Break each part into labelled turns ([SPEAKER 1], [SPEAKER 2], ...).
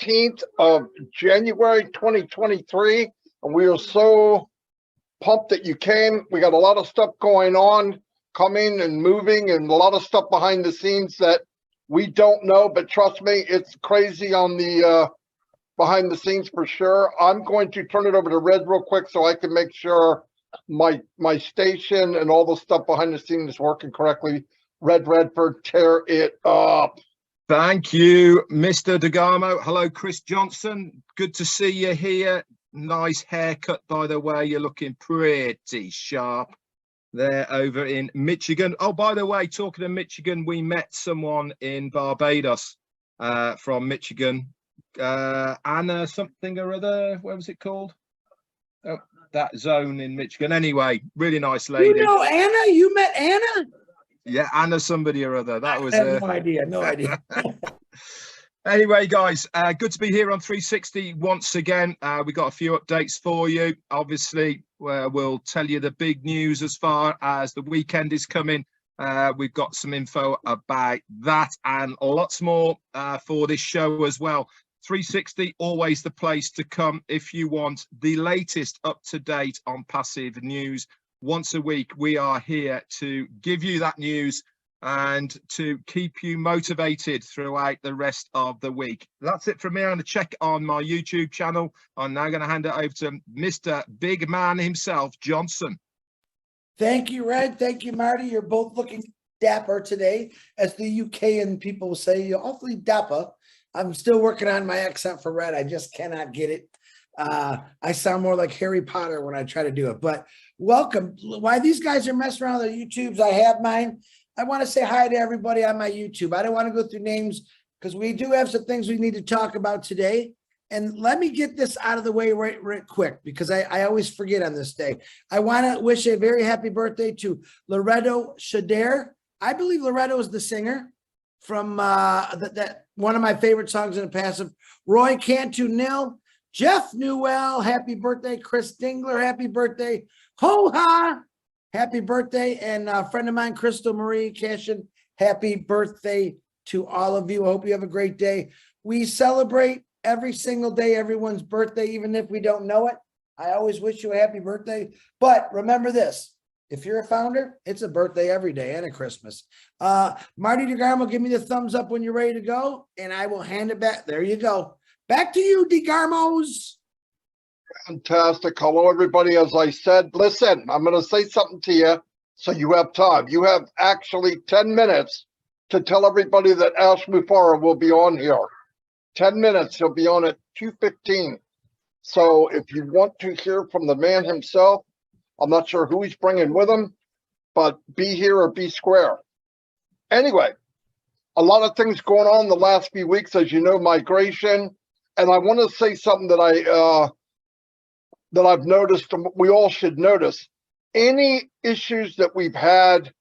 [SPEAKER 1] 18th of January 2023, and we are so pumped that you came. We got a lot of stuff going on, coming and moving, and a lot of stuff behind the scenes that we don't know, but trust me, it's crazy on the behind the scenes for sure. I'm going to turn it over to Red real quick so I can make sure my station and all the stuff behind the scenes is working correctly. Red Redford, tear it up.
[SPEAKER 2] Thank you, Mr. DeGarmo. Hello, Chris Johnson. Good to see you here. Nice haircut, by the way. You're looking pretty sharp there over in Michigan. Oh, by the way, talking of Michigan, we met someone in Barbados from Michigan. Anna something or other. What was it called? Oh, that zone in Michigan. Anyway, really nice lady.
[SPEAKER 3] You know Anna? You met Anna?
[SPEAKER 2] Yeah, Anna somebody or other. That was
[SPEAKER 3] I have no idea. No idea.
[SPEAKER 2] Anyway, guys, good to be here on 360 once again. We got a few updates for you. Obviously, we'll tell you the big news as far as the weekend is coming. We've got some info about that and lots more for this show as well. 360, always the place to come if you want the latest up-to-date on passive news. Once a week, we are here to give you that news and to keep you motivated throughout the rest of the week. That's it from me. I'm going to check on my YouTube channel. I'm now going to hand it over to Mr. Big Man himself, Johnson.
[SPEAKER 3] Thank you, Red. Thank you, Marty. You're both looking dapper today. As the UK and people will say, you're awfully dapper. I'm still working on my accent for Red. I just cannot get it. I sound more like Harry Potter when I try to do it. But welcome. While these guys are messing around with their YouTubes, I have mine. I want to say hi to everybody on my YouTube. I don't want to go through names because we do have some things we need to talk about today. And let me get this out of the way right quick because I always forget on this day. I want to wish a very happy birthday to Loretto Shader. I believe Loretto is the singer from that one of my favorite songs in the passive. Roy Cantu Nil, Jeff Newell, happy birthday. Chris Dingler, happy birthday. Ho-ha, happy birthday. And a friend of mine, Crystal Marie Cashin, happy birthday to all of you. I hope you have a great day. We celebrate every single day, everyone's birthday, even if we don't know it. I always wish you a happy birthday. But remember this, if you're a founder, it's a birthday every day and a Christmas. Marty DeGarmo, give me the thumbs up when you're ready to go, and I will hand it back. There you go. Back to you, DeGarmos.
[SPEAKER 1] Fantastic. Hello, everybody. As I said, listen, I'm going to say something to you so you have time. You have actually 10 minutes to tell everybody that Ash Mufareh will be on here. 10 minutes. He'll be on at 2:15. So if you want to hear from the man himself, I'm not sure who he's bringing with him, but be here or be square. Anyway, a lot of things going on the last few weeks, as you know, migration. And I want to say something that I've noticed, and we all should notice. Any issues that we've had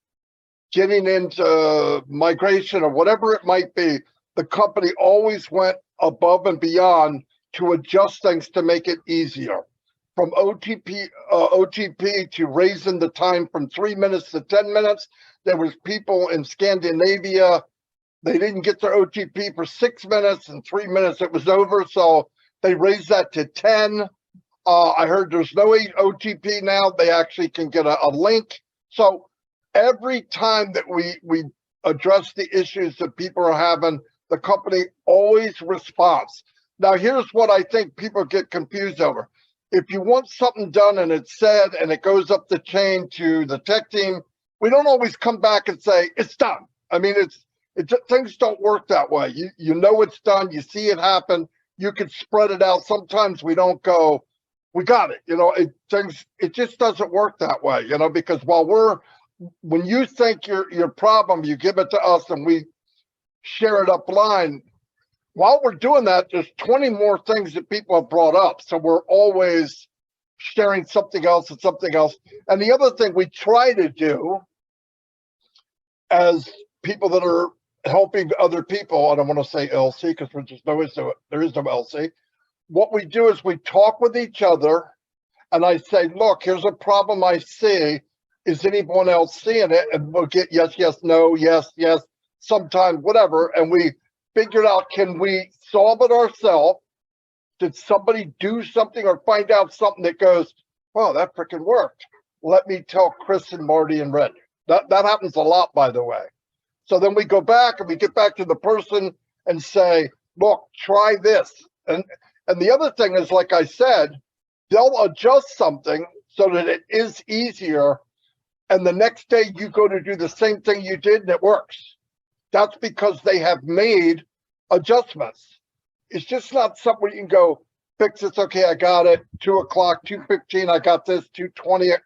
[SPEAKER 1] getting into migration or whatever it might be, the company always went above and beyond to adjust things to make it easier. From OTP to raising the time from 3 minutes to 10 minutes. There was people in Scandinavia, they didn't get their OTP for 6 minutes, and 3 minutes it was over. So they raised that to 10. I heard there's no OTP now. They actually can get a link. So every time that we address the issues that people are having, the company always responds. Now, here's what I think people get confused over. If you want something done and it's said and it goes up the chain to the tech team, we don't always come back and say, it's done. I mean, things don't work that way. You know it's done. You see it happen. You can spread it out. Sometimes we don't go, we got it. You know, it just doesn't work that way, you know, because when you think your problem, you give it to us and we share it up line. While we're doing that, there's 20 more things that people have brought up. So we're always sharing something else and something else. And the other thing we try to do as people that are helping other people, I don't want to say LC because there is no LC. What we do is we talk with each other and I say, look, here's a problem I see. Is anyone else seeing it? And we'll get yes, yes, no, yes, yes, sometimes whatever. And we figured out, can we solve it ourselves? Did somebody do something or find out something that goes, wow, that freaking worked? Let me tell Chris and Marty and Red. That happens a lot, by the way. So then we go back and we get back to the person and say, look, try this. And the other thing is, like I said, they'll adjust something so that it is easier. And the next day you go to do the same thing you did and it works. That's because they have made adjustments. It's just not something you can go fix this. Okay, I got it. 2 o'clock, 2:15. I got this. 2:20.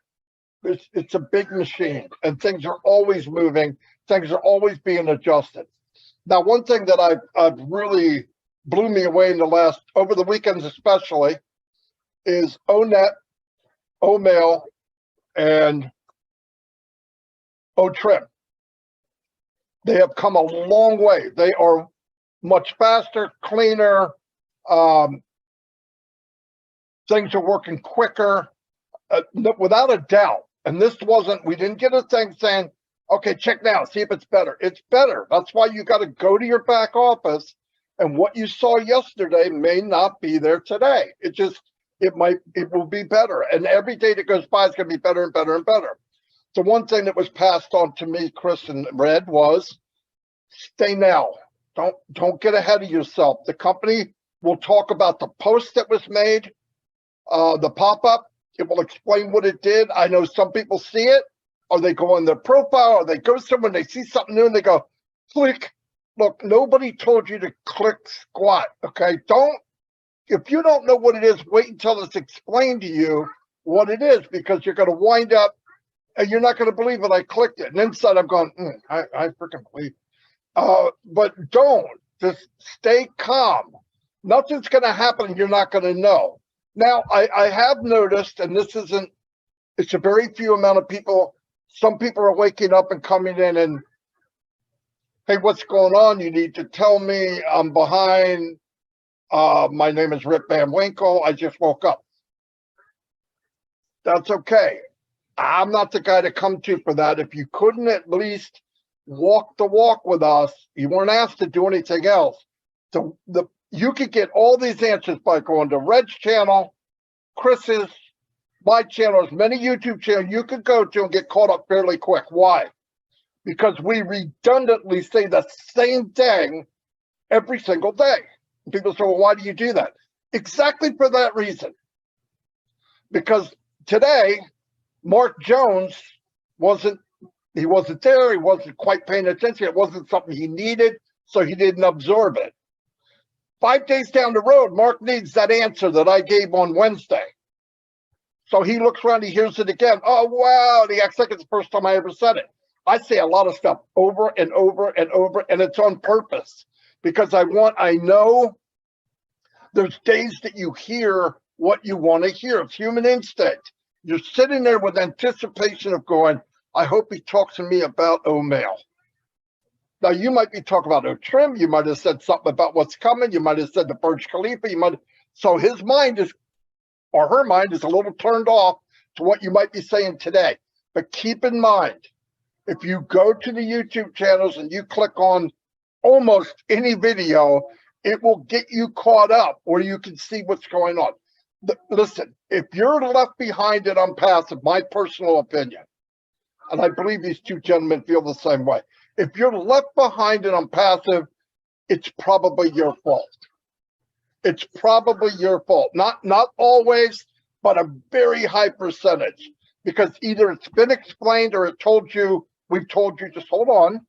[SPEAKER 1] It's a big machine, and things are always moving. Things are always being adjusted. Now, one thing that I've really blew me away in the last, over the weekends especially, is O-Net, O-Mail, and O-Trim. They have come a long way. They are much faster, cleaner. Things are working quicker, without a doubt. And this wasn't, we didn't get a thing saying, okay, check now, see if it's better. It's better. That's why you got to go to your back office. And what you saw yesterday may not be there today. It will be better. And every day that goes by is going to be better and better and better. So one thing that was passed on to me, Chris and Red, was stay now. Don't get ahead of yourself. The company will talk about the post that was made, the pop-up. It will explain what it did. I know some people see it, or they go on their profile, or they go somewhere and they see something new and they go, click. Look, nobody told you to click squat, okay? If you don't know what it is, wait until it's explained to you what it is, because you're going to wind up and you're not going to believe it. I clicked it. And inside I'm going, I freaking believe. But don't. Just stay calm. Nothing's going to happen. You're not going to know. Now, I have noticed, and it's a very few amount of people. Some people are waking up and coming in and, hey, what's going on? You need to tell me. I'm behind. My name is Rip Van Winkle. I just woke up. That's okay. I'm not the guy to come to for that. If you couldn't at least walk the walk with us, you weren't asked to do anything else. So you could get all these answers by going to Red's channel, Chris's, my channel, as many YouTube channels you could go to and get caught up fairly quick. Why? Because we redundantly say the same thing every single day. People say, well, why do you do that? Exactly for that reason. Because today, Mark Jones wasn't there. He wasn't quite paying attention. It wasn't something he needed, so he didn't absorb it. 5 days down the road, Mark needs that answer that I gave on Wednesday. So he looks around, he hears it again. Oh, wow, he acts like it's the first time I ever said it. I say a lot of stuff over and over and over, and it's on purpose because I know there's days that you hear what you want to hear. It's human instinct. You're sitting there with anticipation of going, I hope he talks to me about O-Mail. Now, you might be talking about O-Trim. You might have said something about what's coming. You might have said the Burj Khalifa. So his mind is, or her mind is a little turned off to what you might be saying today. But keep in mind, if you go to the YouTube channels and you click on almost any video, it will get you caught up where you can see what's going on. Listen, if you're left behind at OnPassive, my personal opinion, and I believe these two gentlemen feel the same way. If you're left behind at OnPassive, it's probably your fault. It's probably your fault. Not always, but a very high percentage. Because either it's been explained or we've told you, just hold on,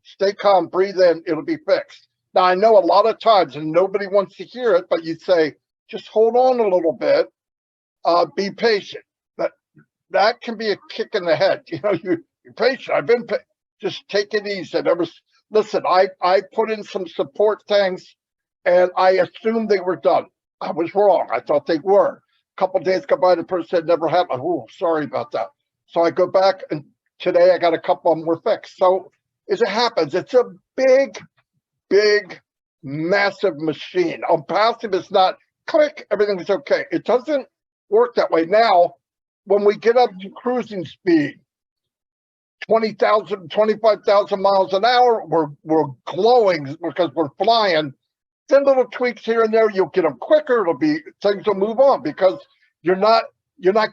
[SPEAKER 1] stay calm, breathe in, it'll be fixed. Now, I know a lot of times, and nobody wants to hear it, but you say, just hold on a little bit, be patient. That can be a kick in the head. You're patient. I've been just take it easy. Listen, I put in some support things, and I assumed they were done. I was wrong. I thought they were. A couple of days go by, the person said never happened. Oh, sorry about that. So I go back, and today I got a couple of them were fixed. So as it happens, it's a big, massive machine. OnPassive is not click, everything is okay. It doesn't work that way. Now, when we get up to cruising speed, 20,000, 25,000 miles an hour. We're glowing because we're flying. Then little tweaks here and there, you'll get them quicker. Things will move on because you're not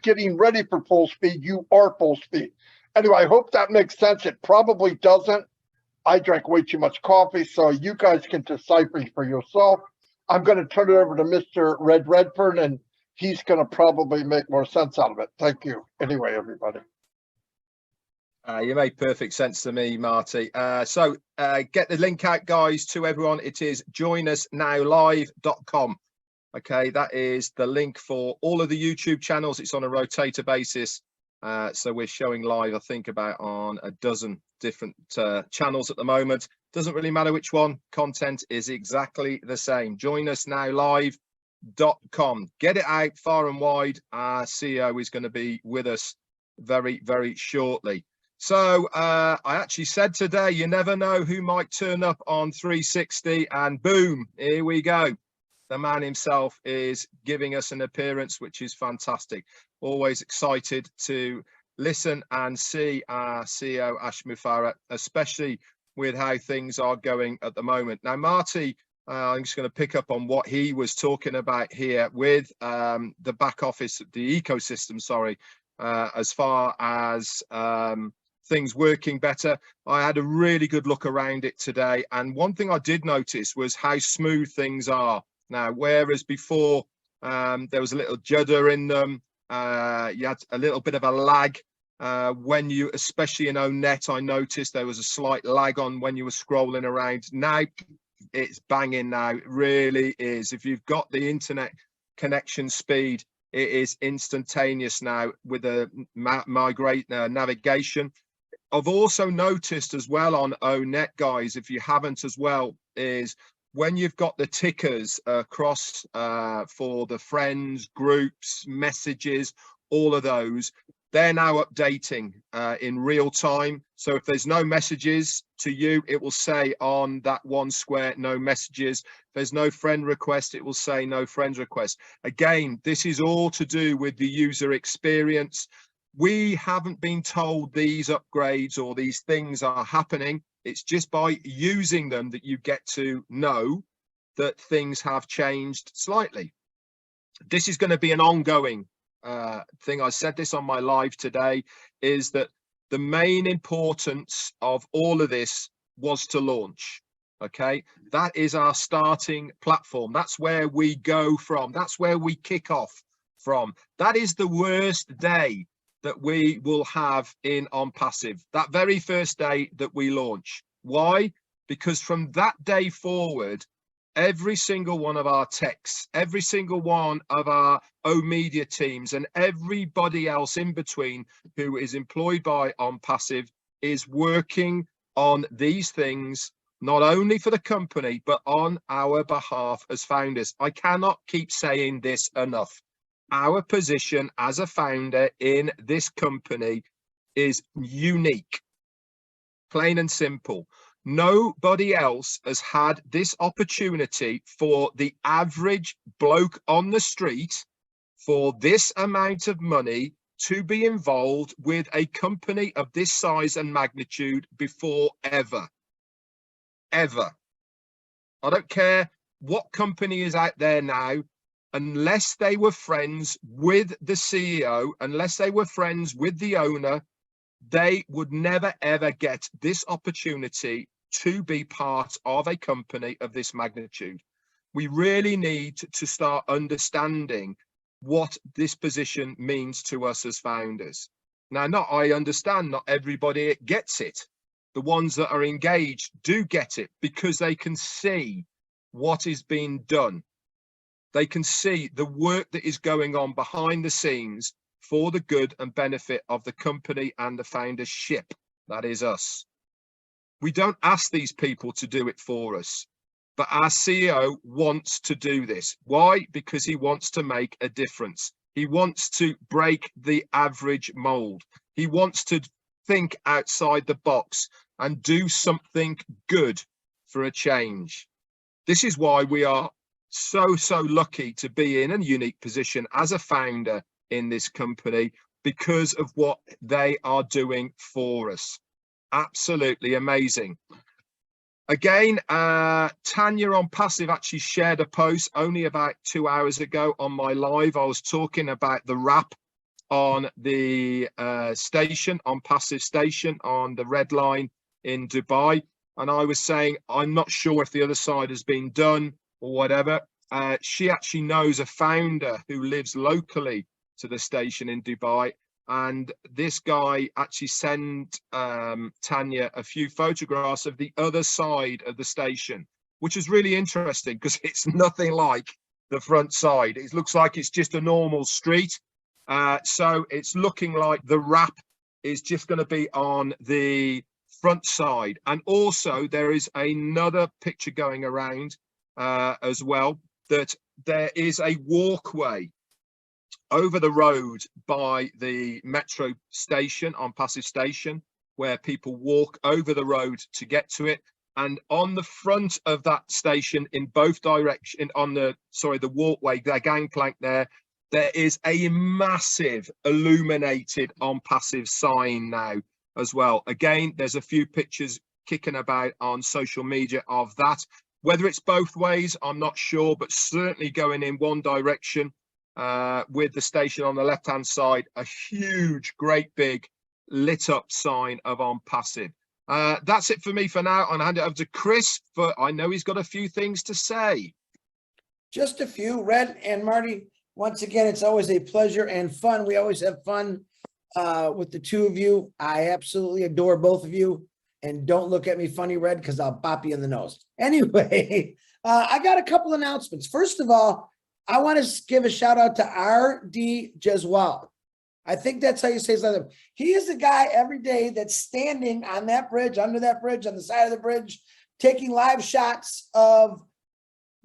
[SPEAKER 1] getting ready for full speed. You are full speed. Anyway, I hope that makes sense. It probably doesn't. I drank way too much coffee, so you guys can decipher for yourself. I'm going to turn it over to Mr. Red Redfern, and he's going to probably make more sense out of it. Thank you. Anyway, everybody.
[SPEAKER 2] You made perfect sense to me, Marty. So get the link out, guys, to everyone. It is joinusnowlive.com. Okay, that is the link for all of the YouTube channels. It's on a rotator basis. So we're showing live, I think, about on a dozen different channels at the moment. Doesn't really matter which one. Content is exactly the same. joinusnowlive.com. Get it out far and wide. Our CEO is going to be with us very, very shortly. So I actually said today, you never know who might turn up on 360, and boom, here we go. The man himself is giving us an appearance, which is fantastic. Always excited to listen and see our CEO, Ash Mufareh, especially with how things are going at the moment. Now, Marty, I'm just going to pick up on what he was talking about here with the back office, the ecosystem, sorry, as far as things working better. I had a really good look around it today, and one thing I did notice was how smooth things are now. Whereas before there was a little judder in them, you had a little bit of a lag when you, especially in O-Net, I noticed there was a slight lag on when you were scrolling around. Now it's banging. Now it really is. If you've got the internet connection speed, it is instantaneous now with the navigation. I've also noticed as well on O-Net, guys, if you haven't as well, is when you've got the tickers across for the friends, groups, messages, all of those, they're now updating in real time. So if there's no messages to you, it will say on that one square, no messages. If there's no friend request, it will say no friends request. Again, this is all to do with the user experience. We haven't been told these upgrades or these things are happening. It's just by using them that you get to know that things have changed slightly. This is going to be an ongoing thing. I said this on my live today, is that the main importance of all of this was to launch. Okay, that is our starting platform. That's where we go from. That's where we kick off from. That is the worst day that we will have in OnPassive, that very first day that we launch. Why? Because from that day forward, every single one of our techs, every single one of our O-Media teams, and everybody else in between who is employed by OnPassive is working on these things, not only for the company, but on our behalf as founders. I cannot keep saying this enough. Our position as a founder in this company is unique, plain and simple. Nobody else has had this opportunity for the average bloke on the street for this amount of money to be involved with a company of this size and magnitude before ever. Ever. I don't care what company is out there now. Unless they were friends with the CEO, unless they were friends with the owner, they would never, ever get this opportunity to be part of a company of this magnitude. We really need to start understanding what this position means to us as founders. Now, I understand not everybody gets it. The ones that are engaged do get it because they can see what is being done. They can see the work that is going on behind the scenes for the good and benefit of the company and the foundership. That is us. We don't ask these people to do it for us, but our CEO wants to do this. Why? Because he wants to make a difference. He wants to break the average mold. He wants to think outside the box and do something good for a change. This is why we are so lucky to be in a unique position as a founder in this company, because of what they are doing for us. Absolutely amazing. Again, Tanya OnPassive actually shared a post only about 2 hours ago on my live. I was talking about the wrap on the station, OnPassive station on the Red Line in Dubai. And I was saying, I'm not sure if the other side has been done or whatever. She actually knows a founder who lives locally to the station in Dubai. And this guy actually sent Tanya a few photographs of the other side of the station, which is really interesting because it's nothing like the front side. It looks like it's just a normal street. So it's looking like the wrap is just going to be on the front side. And also there is another picture going around as well, that there is a walkway over the road by the metro station, OnPassive station, where people walk over the road to get to it. And on the front of that station, in both directions, on the walkway, the gangplank there is a massive illuminated OnPassive sign now as well. Again, there's a few pictures kicking about on social media of that. Whether it's both ways, I'm not sure, but certainly going in one direction, with the station on the left hand side, a huge, great big lit up sign of OnPassive. That's it for me for now. I'll hand it over to Chris, for I know he's got a few things to say.
[SPEAKER 3] Just a few. Red and Marty, once again, it's always a pleasure and fun. We always have fun with the two of you. I absolutely adore both of you. And don't look at me funny, Red, because I'll bop you in the nose. Anyway, I got a couple announcements. First of all, I want to give a shout out to R.D. Jeswal. I think that's how you say his name. He is the guy every day that's standing on that bridge, under that bridge, on the side of the bridge, taking live shots of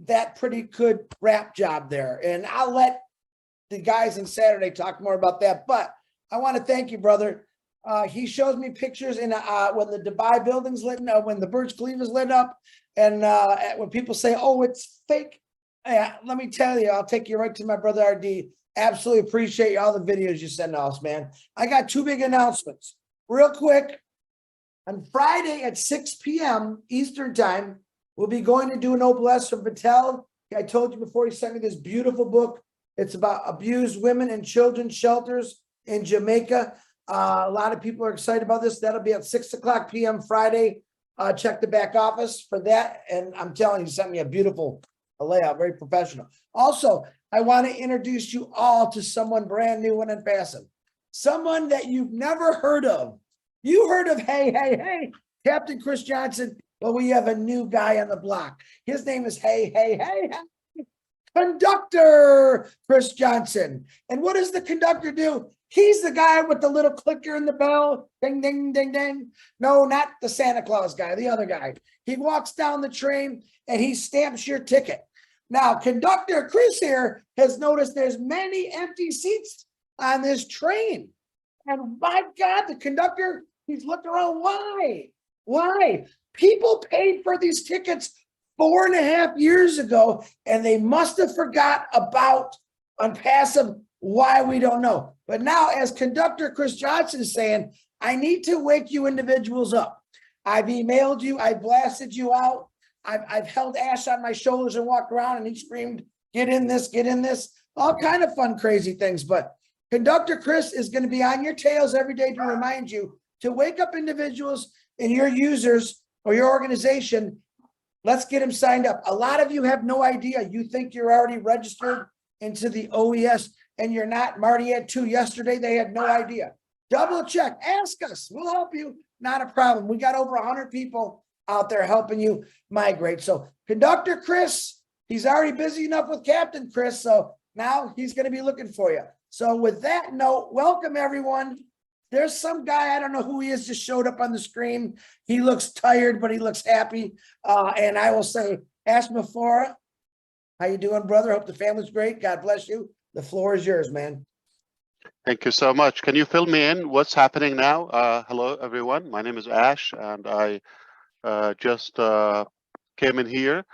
[SPEAKER 3] that pretty good wrap job there. And I'll let the guys on Saturday talk more about that. But I want to thank you, brother. He shows me pictures in when the Dubai building's lit up, when the Burj Khalifa is lit up, and when people say, "Oh, it's fake." Yeah, let me tell you, I'll take you right to my brother RD. Absolutely appreciate all the videos you send us, man. I got two big announcements. Real quick, on Friday at 6 p.m. Eastern time, we'll be going to do an OBLES from Patel. I told you before, he sent me this beautiful book. It's about abused women and children's shelters in Jamaica. A lot of people are excited about this. That'll be at 6 o'clock p.m. Friday. Check the back office for that. And I'm telling you, he sent me a beautiful layout, very professional. Also, I want to introduce you all to someone brand new and OnPassive. Someone that you've never heard of. You heard of, hey, Captain Chris Johnson. Well, we have a new guy on the block. His name is hey, Conductor Chris Johnson. And what does the conductor do? He's the guy with the little clicker in the bell. Ding, ding, ding, ding. No, not the Santa Claus guy, the other guy. He walks down the train and he stamps your ticket. Now, Conductor Chris here has noticed there's many empty seats on this train. And my God, the conductor, he's looking around. Why? Why? People paid for these tickets 4.5 years ago, and they must have forgot about OnPassive. Why, we don't know. But now, as Conductor Chris Johnson is saying, I need to wake you individuals up. I've emailed you. I blasted you out. I've held Ash on my shoulders and walked around, and he screamed, get in this, all kind of fun, crazy things. But Conductor Chris is going to be on your tails every day to remind you to wake up individuals and your users or your organization. Let's get them signed up. A lot of you have no idea. You think you're already registered into the OES, and you're not. Marty had 2 yesterday. They had no idea. Double check. Ask us. We'll help you. Not a problem. We got over 100 people out there helping you migrate. So Conductor Chris, he's already busy enough with Captain Chris. So now he's going to be looking for you. So with that note, welcome everyone. There's some guy, I don't know who he is, just showed up on the screen. He looks tired, but he looks happy. And I will say, Ash Mufareh, how you doing, brother? Hope the family's great. God bless you. The floor is yours, man.
[SPEAKER 4] Thank you so much. Can you fill me in? What's happening now? Hello, everyone. My name is Ash, and I just came in here.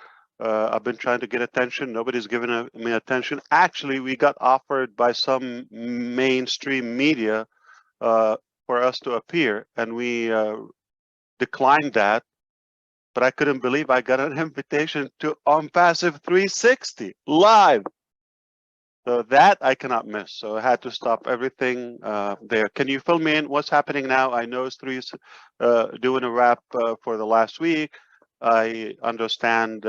[SPEAKER 4] I've been trying to get attention. Nobody's given me attention. Actually, we got offered by some mainstream media for us to appear, and we declined that. But I couldn't believe I got an invitation to OnPassive 360 live. So that I cannot miss. So I had to stop everything there. Can you fill me in? What's happening now? I know it's doing a wrap for the last week. I understand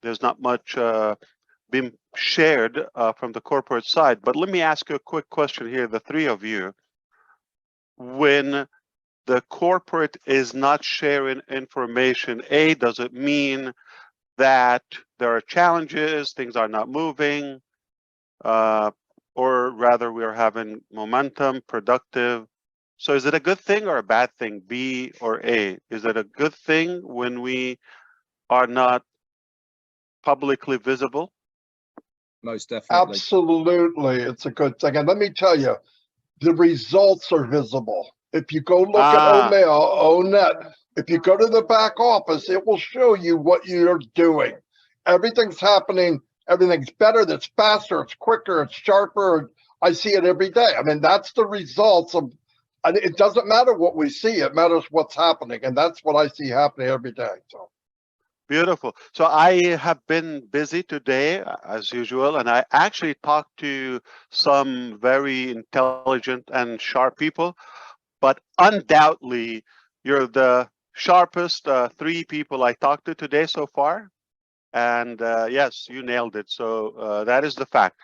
[SPEAKER 4] there's not much being shared from the corporate side. But let me ask you a quick question here, the three of you. When the corporate is not sharing information, A, does it mean that there are challenges, things are not moving? Or rather we're having momentum, productive. So is it a good thing or a bad thing, B or A? Is it a good thing when we are not publicly visible?
[SPEAKER 2] Most definitely.
[SPEAKER 1] Absolutely, it's a good thing. And let me tell you, the results are visible. If you go look at OMail, O-Net, if you go to the back office, it will show you what you're doing. Everything's happening. Everything's better. That's faster. It's quicker. It's sharper. I see it every day. I mean, that's the results of. And it doesn't matter what we see. It matters what's happening, and that's what I see happening every day. So.
[SPEAKER 4] Beautiful. So I have been busy today, as usual, and I actually talked to some very intelligent and sharp people, but undoubtedly, you're the sharpest three people I talked to today so far. And yes, you nailed it. So that is the fact.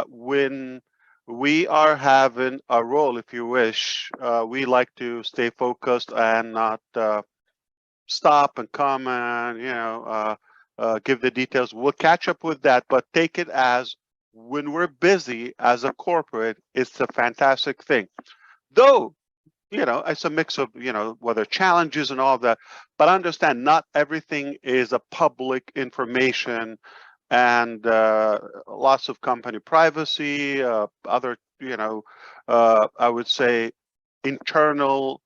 [SPEAKER 4] When we are having a role, if you wish, we like to stay focused and not stop and comment, give the details. We'll catch up with that, but take it as when we're busy as a corporate, it's a fantastic thing. Though, it's a mix of, whether challenges and all of that, but understand not everything is a public information and lots of company privacy, other, I would say internal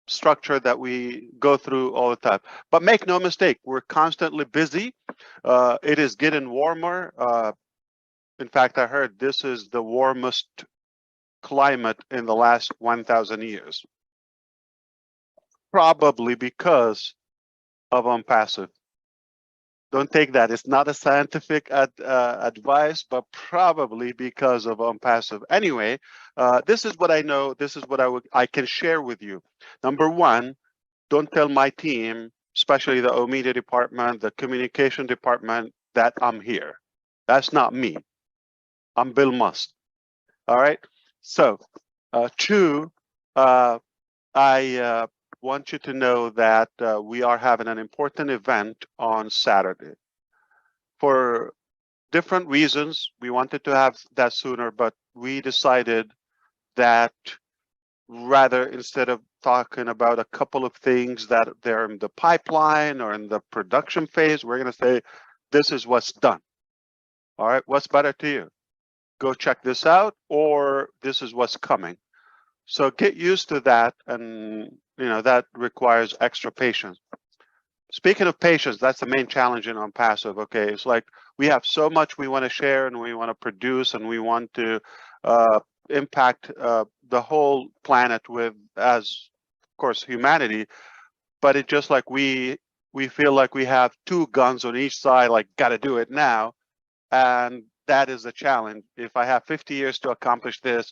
[SPEAKER 4] structure that we go through all the time. But make no mistake, we're constantly busy. It is getting warmer. In fact, I heard this is the warmest climate in the last 1,000 years. Probably because of OnPassive. Don't take that. It's not a scientific advice, but probably because of OnPassive. Anyway, this is what I know. This is what I can share with you. Number one, don't tell my team, especially the O-Media department, the communication department, that I'm here. That's not me. I'm Bill Musk. All right. So, two, I want you to know that we are having an important event on Saturday. For different reasons, we wanted to have that sooner, but we decided that rather, instead of talking about a couple of things that they're in the pipeline or in the production phase, we're going to say, this is what's done. All right, what's better to you? Go check this out, or this is what's coming. So get used to that, and that requires extra patience. Speaking of patience, that's the main challenge in OnPassive. Okay, it's like we have so much we want to share and we want to produce and we want to impact the whole planet with, as of course, humanity. But it's just like we feel like we have two guns on each side, like got to do it now, and that is a challenge. If I have 50 years to accomplish this,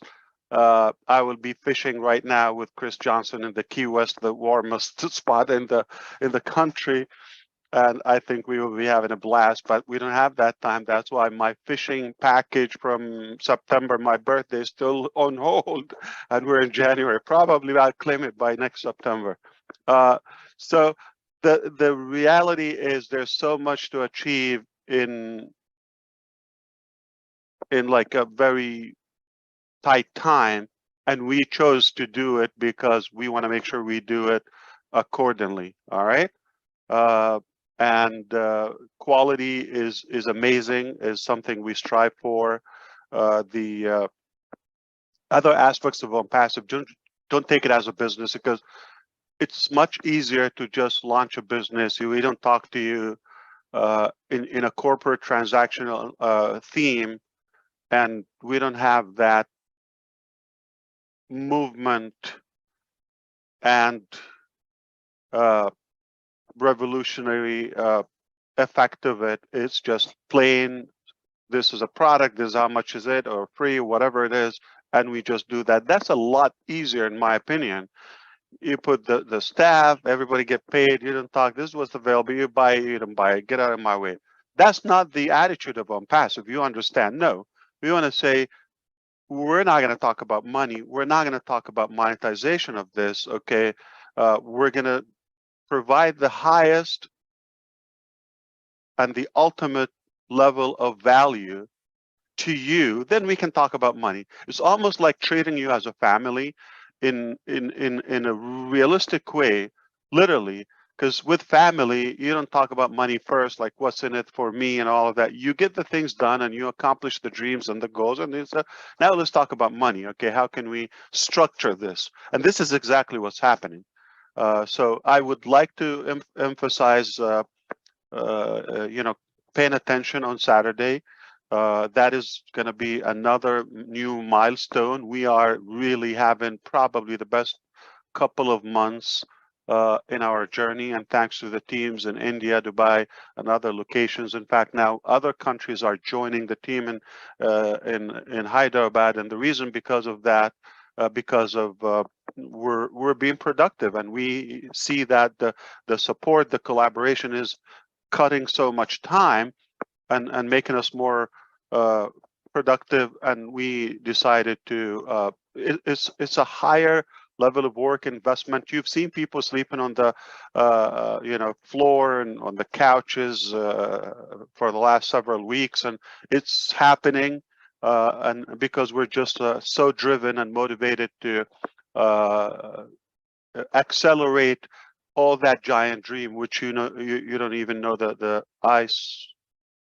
[SPEAKER 4] I will be fishing right now with Chris Johnson in the Key West, the warmest spot in the country, and I think we will be having a blast. But we don't have that time. That's why my fishing package from September, my birthday, is still on hold, and we're in January. Probably I'll claim it by next September. So the reality is there's so much to achieve in like a very tight time, and we chose to do it because we want to make sure we do it accordingly. All right, and quality is amazing, is something we strive for. The other aspects of OnPassive, don't take it as a business, because it's much easier to just launch a business. We don't talk to you in a corporate transactional theme, and we don't have that movement and revolutionary effect of it. It's just plain, this is a product, this is how much is it, or free, whatever it is, and we just do that. That's a lot easier, in my opinion. You put the staff, everybody get paid, you don't talk, this was available, you buy it, you don't buy it, get out of my way. That's not the attitude of OnPassive, you understand. No, we want to say, we're not going to talk about money, we're not going to talk about monetization of this, okay? We're going to provide the highest and the ultimate level of value to you, then we can talk about money. It's almost like treating you as a family in a realistic way, literally, because with family, you don't talk about money first, like what's in it for me and all of that. You get the things done and you accomplish the dreams and the goals. And it's now let's talk about money. Okay, how can we structure this? And this is exactly what's happening. So I would like to emphasize, paying attention on Saturday. That is going to be another new milestone. We are really having probably the best couple of months in our journey, and thanks to the teams in India, Dubai, and other locations. In fact, now other countries are joining the team in Hyderabad, and the reason because of that, because of we're being productive, and we see that the support, the collaboration is cutting so much time and making us more productive, and we decided to it's a higher level of work investment. You've seen people sleeping on the floor and on the couches for the last several weeks, and it's happening, and because we're just so driven and motivated to accelerate all that giant dream, which you don't even know the ice,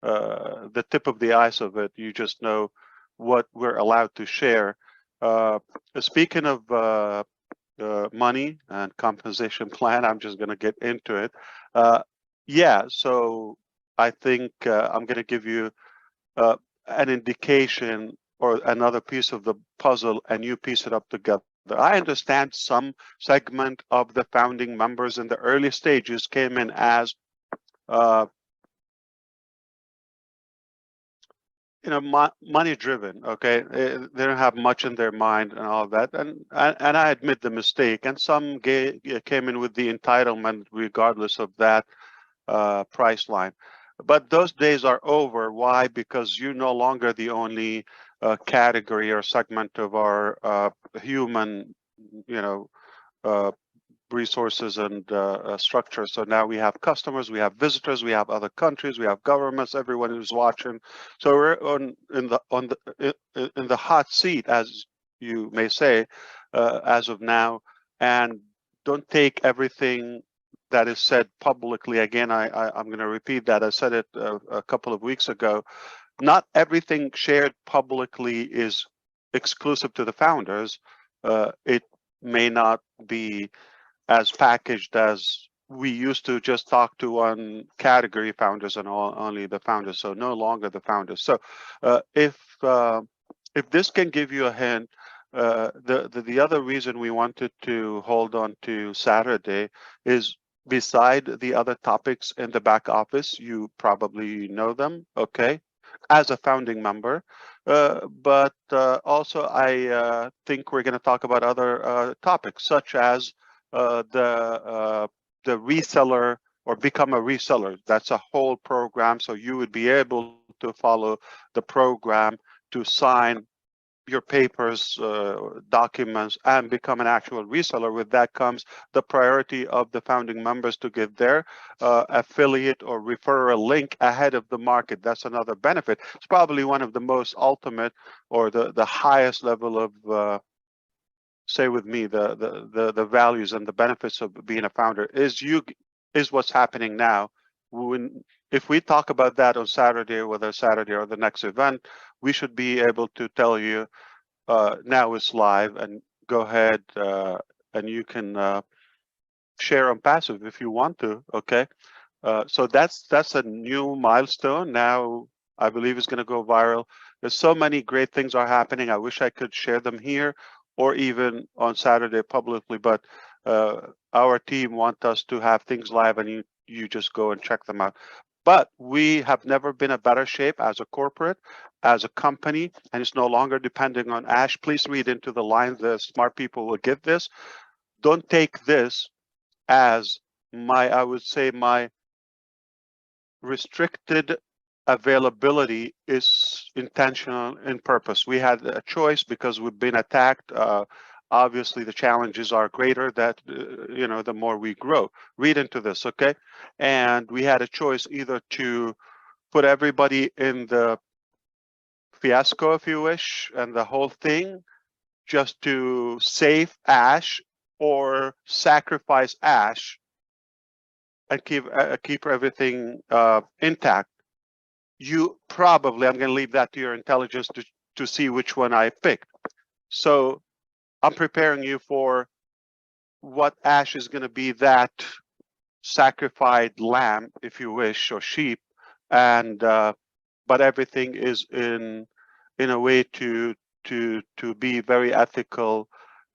[SPEAKER 4] the tip of the ice of it. You just know what we're allowed to share. Speaking of money and compensation plan, I'm just going to get into it. Yeah, so I think I'm going to give you an indication or another piece of the puzzle, and you piece it up together. I understand some segment of the founding members in the early stages came in as money driven. Okay, they don't have much in their mind and all that, and I admit the mistake. And some came in with the entitlement, regardless of that price line. But those days are over. Why? Because you're no longer the only category or segment of our human, resources and structure. So now we have customers, we have visitors, we have other countries, we have governments, everyone who's watching. So we're in the hot seat, as you may say, as of now. And don't take everything that is said publicly. Again, I'm going to repeat that. I said it a couple of weeks ago. Not everything shared publicly is exclusive to the founders. It may not be as packaged as we used to just talk to one category founders and only the founders. So no longer the founders. So if this can give you a hint, the other reason we wanted to hold on to Saturday is, beside the other topics in the back office, you probably know them, okay, as a founding member. But also I think we're going to talk about other topics, such as the reseller, or become a reseller. That's a whole program. So you would be able to follow the program to sign your papers, documents, and become an actual reseller. With that comes the priority of the founding members to get their affiliate or referral link ahead of the market. That's another benefit. It's probably one of the most ultimate, or the highest level of say with me, the values and the benefits of being a founder is what's happening now. If we talk about that on Saturday, whether Saturday or the next event, we should be able to tell you now it's live, and go ahead and you can share OnPassive if you want to. Okay, so that's a new milestone. Now I believe it's going to go viral. There's so many great things are happening. I wish I could share them here or even on Saturday publicly, but our team want us to have things live, and you just go and check them out. But we have never been in a better shape as a corporate, as a company, and it's no longer depending on Ash. Please read into the lines. The smart people will get this. Don't take this as I would say my restricted availability is intentional in purpose. We had a choice because we've been attacked. Obviously, the challenges are greater that, the more we grow. Read into this, okay? And we had a choice either to put everybody in the fiasco, if you wish, and the whole thing just to save Ash, or sacrifice Ash and keep everything intact. You probably, I'm going to leave that to your intelligence to see which one I picked. So I'm preparing you for what Ash is going to be, that sacrificed lamb, if you wish, or sheep, and but everything is in a way to be very ethical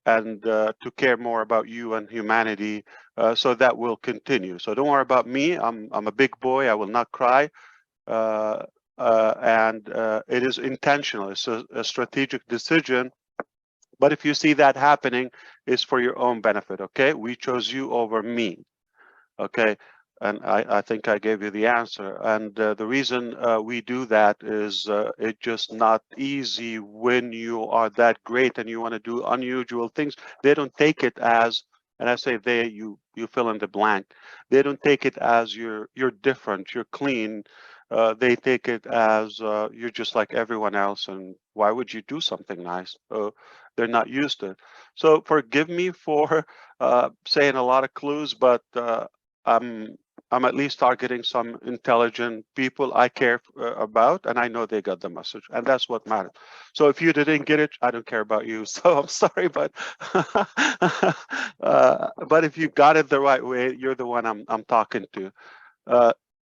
[SPEAKER 4] and to care more about you and humanity. So that will continue. So don't worry about me. I'm a big boy. I will not cry. And it is intentional. It's a strategic decision. But if you see that happening, it's for your own benefit. Okay, we chose you over me. Okay, and I think I gave you the answer. And the reason we do that is it's just not easy when you are that great and you want to do unusual things. They don't take it as, and I say they, you fill in the blank. They don't take it as you're different, you're clean. They take it as you're just like everyone else, and why would you do something nice? They're not used to it. So forgive me for saying a lot of clues, but I'm at least targeting some intelligent people I care about, and I know they got the message, and that's what matters. So if you didn't get it, I don't care about you. So I'm sorry, but but if you got it the right way, you're the one I'm talking to.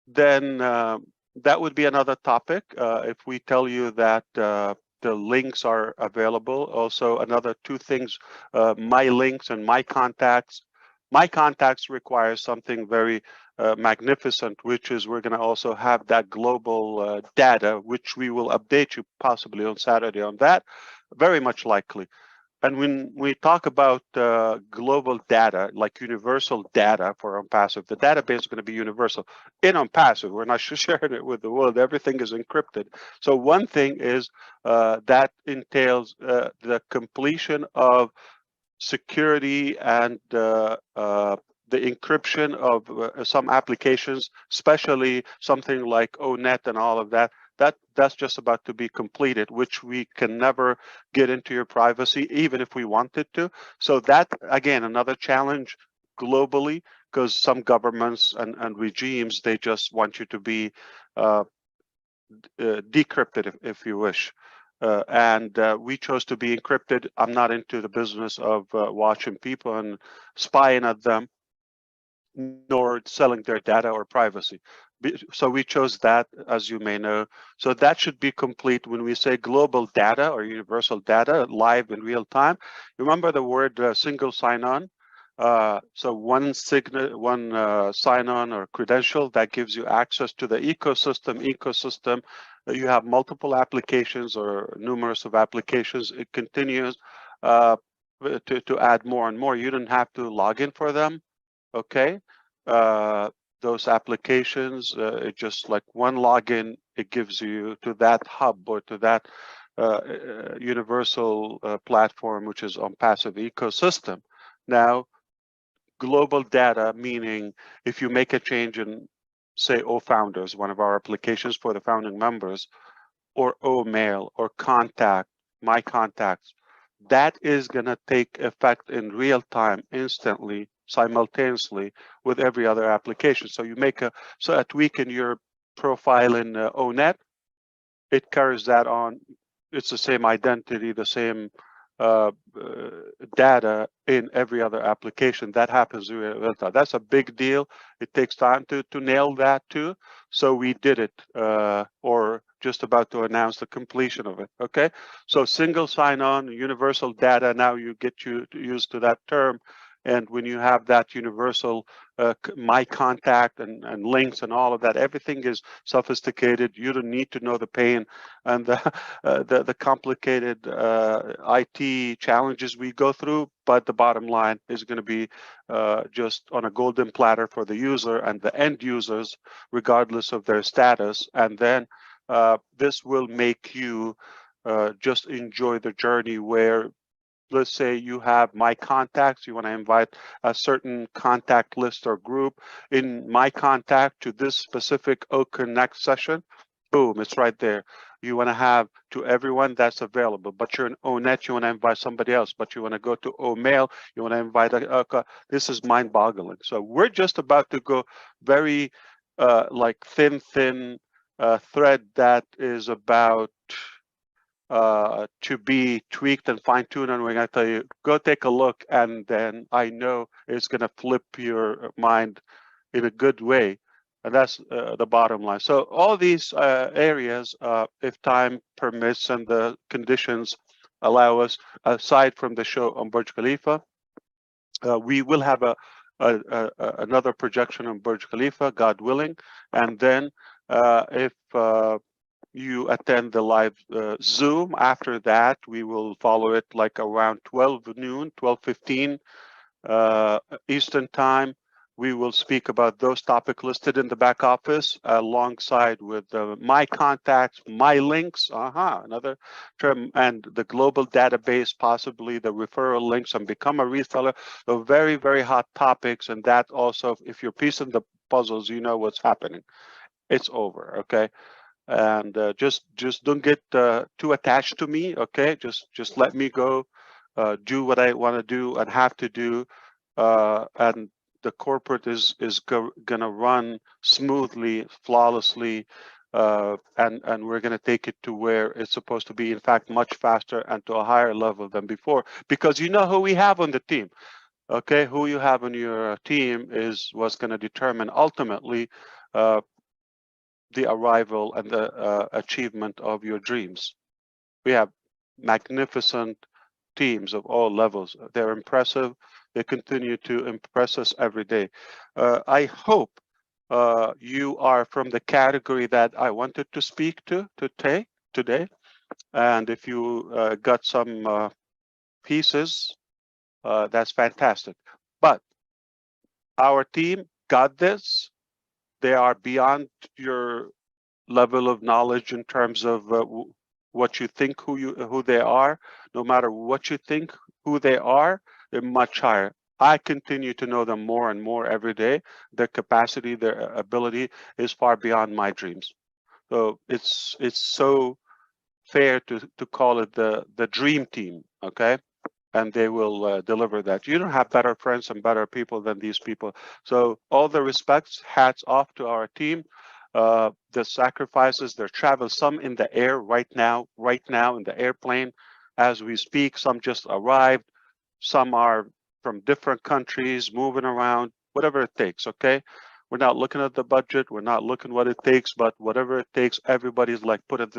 [SPEAKER 4] Then that would be another topic. If we tell you that the links are available. Also, another two things, my links and my contacts. My contacts require something very magnificent, which is we're going to also have that global data, which we will update you possibly on Saturday on that, very much likely. And when we talk about global data, like universal data for OnPassive, the database is going to be universal. In OnPassive, we're not sharing it with the world. Everything is encrypted. So one thing is that entails the completion of security and the encryption of some applications, especially something like O-Net and all of that. That's just about to be completed, which we can never get into your privacy, even if we wanted to. So that, again, another challenge globally, because some governments and regimes, they just want you to be decrypted, if you wish. And we chose to be encrypted. I'm not into the business of watching people and spying at them, nor selling their data or privacy. So we chose that, as you may know. So that should be complete when we say global data or universal data live in real time. Remember the word single sign-on? So one sign-on or credential that gives you access to the ecosystem. You have multiple applications or numerous of applications. It continues to add more and more. You don't have to log in for them. Okay, those applications, it just like one login, it gives you to that hub or to that universal platform, which is OnPassive ecosystem. Now, global data, meaning if you make a change in, say, O-Founders, one of our applications for the founding members, or O-Mail or Contact, My Contacts, that is going to take effect in real time, instantly, simultaneously with every other application. So you make a tweak in your profile in O-Net, it carries that on. It's the same identity, the same data in every other application. That happens. That's a big deal. It takes time to nail that too. So we did it, or just about to announce the completion of it. Okay. So single sign-on, universal data. Now you get used to that term. And when you have that universal my contact and links and all of that, everything is sophisticated. You don't need to know the pain and the complicated IT challenges we go through. But the bottom line is going to be just on a golden platter for the user and the end users, regardless of their status. And then this will make you just enjoy the journey where, let's say you have my contacts, you want to invite a certain contact list or group in my contact to this specific O-Connect session. Boom, it's right there. You want to have to everyone that's available, but you're in O-Net, you want to invite somebody else, but you want to go to O-Mail, you want to invite this is mind-boggling. So we're just about to go very like thin thread that is about to be tweaked and fine-tuned, and we're going to tell you, go take a look, and then I know it's going to flip your mind in a good way, and that's the bottom line. So all these areas, if time permits and the conditions allow us, aside from the show on Burj Khalifa, we will have another projection on Burj Khalifa, God willing, and then if you attend the live Zoom. After that, we will follow it like around 12 noon, 12:15 Eastern time. We will speak about those topics listed in the back office alongside with my contacts, my links, another term, and the global database, possibly the referral links, and become a reseller. So very, very hot topics. And that also, if you're piecing the puzzles, you know what's happening. It's over, okay? And just don't get too attached to me, okay? Just let me go do what I want to do and have to do, and the corporate is gonna run smoothly, flawlessly, and we're gonna take it to where it's supposed to be, in fact much faster and to a higher level than before, because you know who we have on the team. Okay, who you have on your team is what's going to determine ultimately the arrival and the achievement of your dreams. We have magnificent teams of all levels. They're impressive. They continue to impress us every day. I hope you are from the category that I wanted to speak to today. And if you got some pieces, that's fantastic. But our team got this. They are beyond your level of knowledge in terms of what you think who they are. No matter what you think who they are, they're much higher. I continue to know them more and more every day. Their capacity, their ability is far beyond my dreams. So it's so fair to call it the dream team, okay? And they will deliver that. You don't have better friends and better people than these people. So all the respects, hats off to our team. The sacrifices, their travel, some in the air right now in the airplane as we speak. Some just arrived. Some are from different countries, moving around, whatever it takes, okay? We're not looking at the budget. We're not looking what it takes, but whatever it takes, everybody's like put it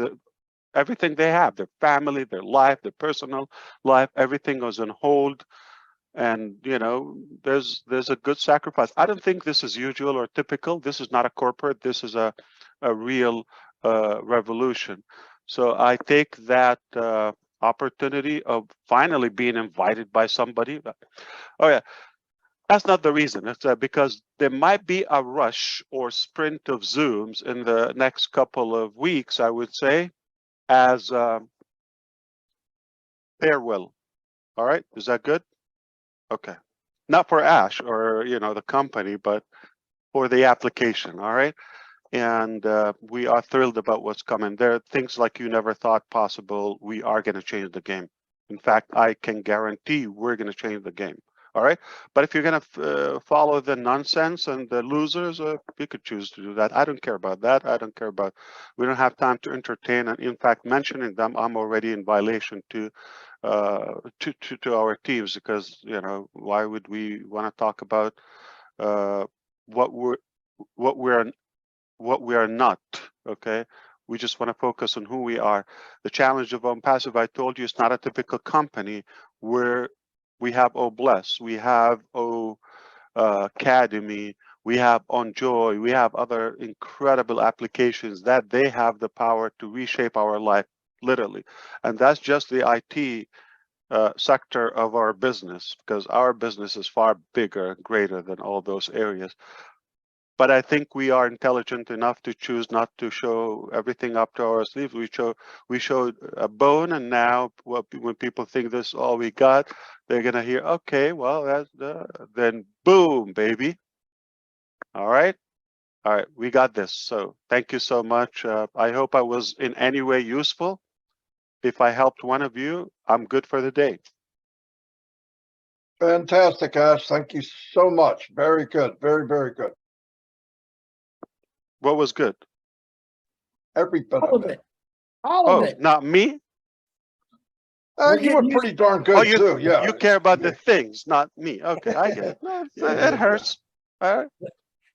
[SPEAKER 4] everything they have, their family, their life, their personal life, everything was on hold. And you know, there's a good sacrifice. I don't think this is usual or typical. This is not a corporate. This is a real revolution. So I take that opportunity of finally being invited by somebody. Oh yeah, that's not the reason. It's because there might be a rush or sprint of Zooms in the next couple of weeks, I would say, as farewell. All right, is that good? Okay, not for Ash or the company, but for the application. All right, and we are thrilled about what's coming. There are things like you never thought possible. We are going to change the game. In fact, I can guarantee we're going to change the game. All right, but if you're going to follow the nonsense and the losers, you could choose to do that. I don't care about that. I don't care about. We don't have time to entertain, and in fact, mentioning them, I'm already in violation to to our teams, because why would we want to talk about what we are not? Okay, we just want to focus on who we are. The challenge of OnPassive, I told you, is not a typical company where we have O-Bless, we have O-Cademy, we have OnJoy, we have other incredible applications that they have the power to reshape our life, literally. And that's just the IT sector of our business, because our business is far bigger, greater than all those areas. But I think we are intelligent enough to choose not to show everything up to our sleeves. We showed a bone, and now when people think this is all we got, they're gonna hear, okay, well, that's then boom, baby. All right, we got this. So thank you so much. I hope I was in any way useful. If I helped one of you, I'm good for the day.
[SPEAKER 1] Fantastic, Ash. Thank you so much. Very good. Very, very good.
[SPEAKER 4] What was good?
[SPEAKER 1] Every bit
[SPEAKER 3] All
[SPEAKER 1] of
[SPEAKER 3] of
[SPEAKER 1] it.
[SPEAKER 3] it. All of
[SPEAKER 4] Oh,
[SPEAKER 3] it.
[SPEAKER 4] not me?
[SPEAKER 3] We're
[SPEAKER 1] You were
[SPEAKER 3] getting used-
[SPEAKER 1] pretty darn good too. Yeah.
[SPEAKER 4] You care about the things, not me. Okay, I get it. No,
[SPEAKER 1] Yeah,
[SPEAKER 4] it hurts.
[SPEAKER 3] You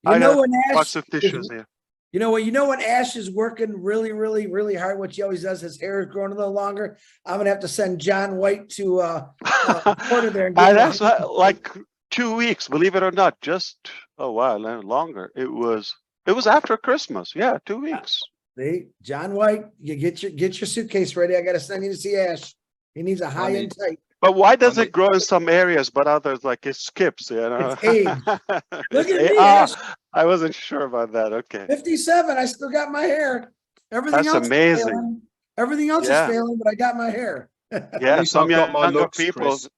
[SPEAKER 4] I
[SPEAKER 3] know
[SPEAKER 4] got
[SPEAKER 3] when Ash
[SPEAKER 4] lots of
[SPEAKER 3] is,
[SPEAKER 4] tissues here.
[SPEAKER 3] you know when Ash is working really, really, really hard, what he always does, his hair is growing a little longer. I'm gonna have to send John White to Porter there and give him a
[SPEAKER 4] That's like 2 weeks, believe it or not. Just longer. It was after Christmas. Yeah, 2 weeks.
[SPEAKER 3] See, John White, you get your suitcase ready. I gotta send you to see Ash. He needs a high end type.
[SPEAKER 4] But why does
[SPEAKER 2] Funny.
[SPEAKER 4] it grow in some areas, but others like it skips?
[SPEAKER 3] It's age. Look
[SPEAKER 4] It's
[SPEAKER 3] at me,
[SPEAKER 4] ah,
[SPEAKER 3] Ash.
[SPEAKER 4] I wasn't sure about that. Okay,
[SPEAKER 3] 57. I still got my hair. Everything
[SPEAKER 4] that's
[SPEAKER 3] else
[SPEAKER 4] amazing.
[SPEAKER 3] is failing. Everything else
[SPEAKER 4] Yeah.
[SPEAKER 3] is failing, but I got my hair.
[SPEAKER 4] Yeah,
[SPEAKER 2] least
[SPEAKER 4] some
[SPEAKER 2] I've got my
[SPEAKER 4] younger
[SPEAKER 2] looks,
[SPEAKER 4] people.
[SPEAKER 2] Chris.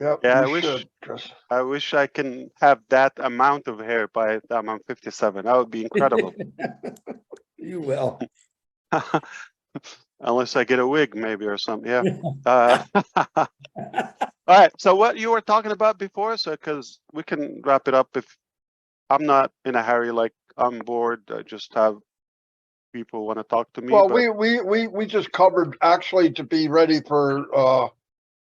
[SPEAKER 1] Yep,
[SPEAKER 4] Yeah,
[SPEAKER 1] you should, Chris.
[SPEAKER 4] I wish I can have that amount of hair by the time I'm 57. That would be incredible.
[SPEAKER 3] You will.
[SPEAKER 4] Unless I get a wig, maybe, or something. Yeah. All right. So what you were talking about before, so because we can wrap it up. If I'm not in a hurry, like I'm bored, I just have people want to talk to me.
[SPEAKER 1] Well,
[SPEAKER 4] but
[SPEAKER 1] we just covered actually to be ready for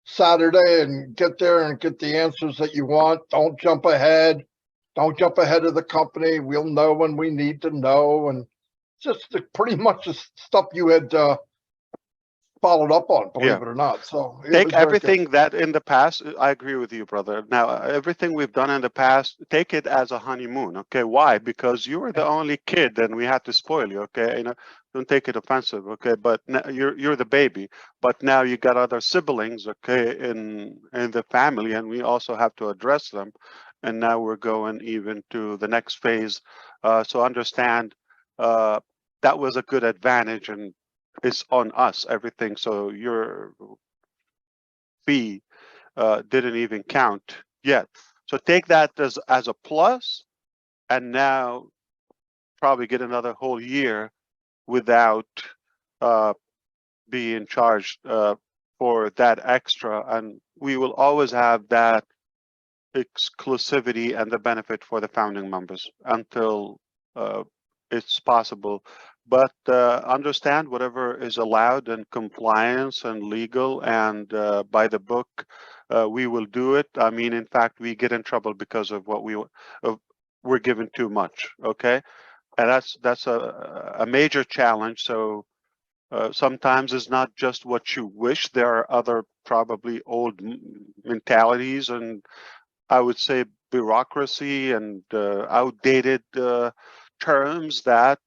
[SPEAKER 1] Saturday and get there and get the answers that you want. Don't jump ahead. Don't jump ahead of the company. We'll know when we need to know, and just pretty much the stuff you had followed up on, believe it or not. So it
[SPEAKER 4] take
[SPEAKER 1] was very good.
[SPEAKER 4] everything that in the past, I agree with you, brother. Now, everything we've done in the past, take it as a honeymoon. Okay. Why? Because you were the only kid and we had to spoil you. Okay. Don't take it offensive. Okay. But now you're the baby, but now you got other siblings. Okay. In the family, and we also have to address them. And now we're going even to the next phase. So understand that was a good advantage, and it's on us, everything. So your fee didn't even count yet. So take that as a plus, and now probably get another whole year without being charged for that extra. And we will always have that exclusivity and the benefit for the founding members until it's possible. But understand whatever is allowed and compliance and legal and by the book, we will do it. I mean, in fact, we get in trouble because of what we're given too much. Okay, and that's a major challenge. So sometimes it's not just what you wish. There are other probably old mentalities and I would say bureaucracy and outdated terms that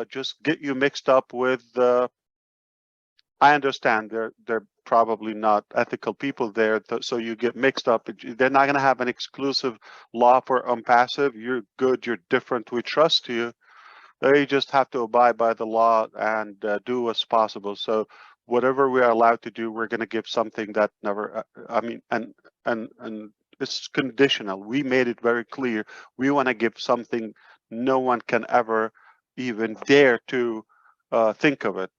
[SPEAKER 4] just get you mixed up with. I understand they're probably not ethical people there, so you get mixed up. They're not going to have an exclusive law for OnPassive. You're good. You're different. We trust you. They just have to abide by the law and do what's possible. So whatever we are allowed to do, we're going to give something that never. I mean, and it's conditional. We made it very clear. We want to give something no one can ever even dare to think of it.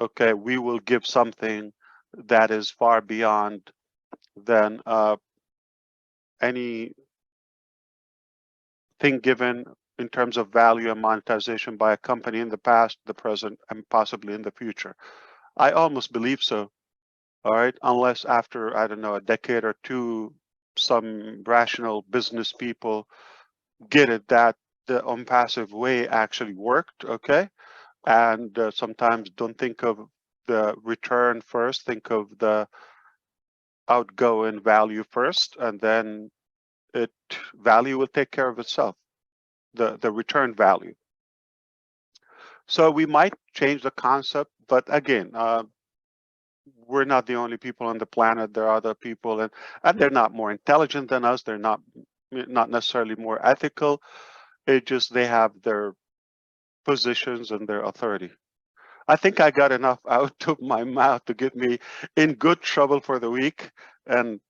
[SPEAKER 4] Okay, we will give something that is far beyond than any thing given in terms of value and monetization by a company in the past, the present, and possibly in the future. I almost believe so. All right, unless after, I don't know, a decade or two, some rational business people get it that the OnPassive way actually worked, okay? And sometimes don't think of the return first, think of the outgoing value first, and then value will take care of itself, the return value. So we might change the concept, but again, we're not the only people on the planet. There are other people, and they're not more intelligent than us. They're not necessarily more ethical. It just they have their positions and their authority. I think I got enough out of my mouth to get me in good trouble for the week. And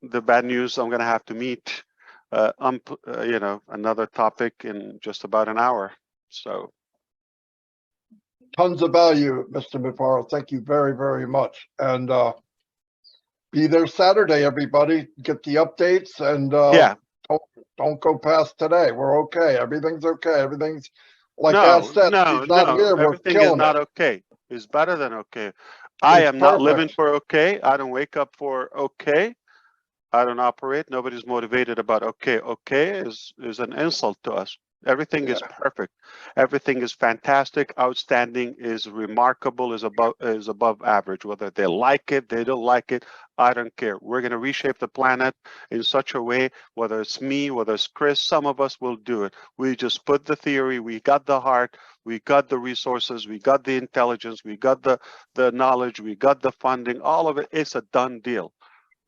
[SPEAKER 4] the bad news, I'm going to have to meet, another topic in just about an hour. So.
[SPEAKER 1] Tons of value, Mr. Mufareh. Thank you very, very much. And be there Saturday, everybody. Get the updates and
[SPEAKER 4] Yeah.
[SPEAKER 1] Don't go past today. We're okay. Everything's okay. Everything's like
[SPEAKER 4] No,
[SPEAKER 1] Ash said.
[SPEAKER 4] no,
[SPEAKER 1] He's not here. We're
[SPEAKER 4] everything is
[SPEAKER 1] killing
[SPEAKER 4] not
[SPEAKER 1] it.
[SPEAKER 4] okay. It's better than okay. I
[SPEAKER 1] It's
[SPEAKER 4] am not living
[SPEAKER 1] perfect.
[SPEAKER 4] for okay. I don't wake up for okay. I don't operate. Nobody's motivated about okay. Okay is an insult to us. Everything is perfect. Everything is fantastic, outstanding, is remarkable, is above average. Whether they like it, they don't like it, I don't care. We're going to reshape the planet in such a way, whether it's me, whether it's Chris, some of us will do it. We just put the theory, we got the heart, we got the resources, we got the intelligence, we got the knowledge, we got the funding, all of it. It's a done deal.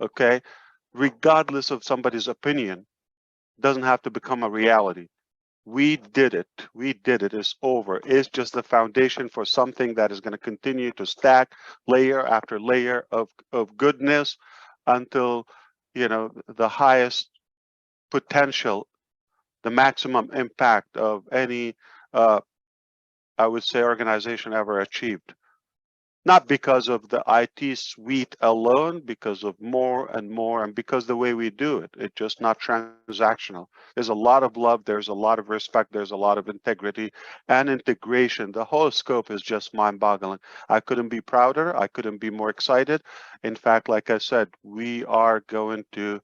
[SPEAKER 4] Okay? Regardless of somebody's opinion, doesn't have to become a reality. We did it. We did it. It's over. It's just the foundation for something that is going to continue to stack layer after layer of goodness until, the highest potential, the maximum impact of any, I would say, organization ever achieved. Not because of the IT suite alone, because of more and more, and because the way we do it. It's just not transactional. There's a lot of love, there's a lot of respect, there's a lot of integrity and integration. The whole scope is just mind-boggling. I couldn't be prouder. I couldn't be more excited. In fact, like I said, we are going to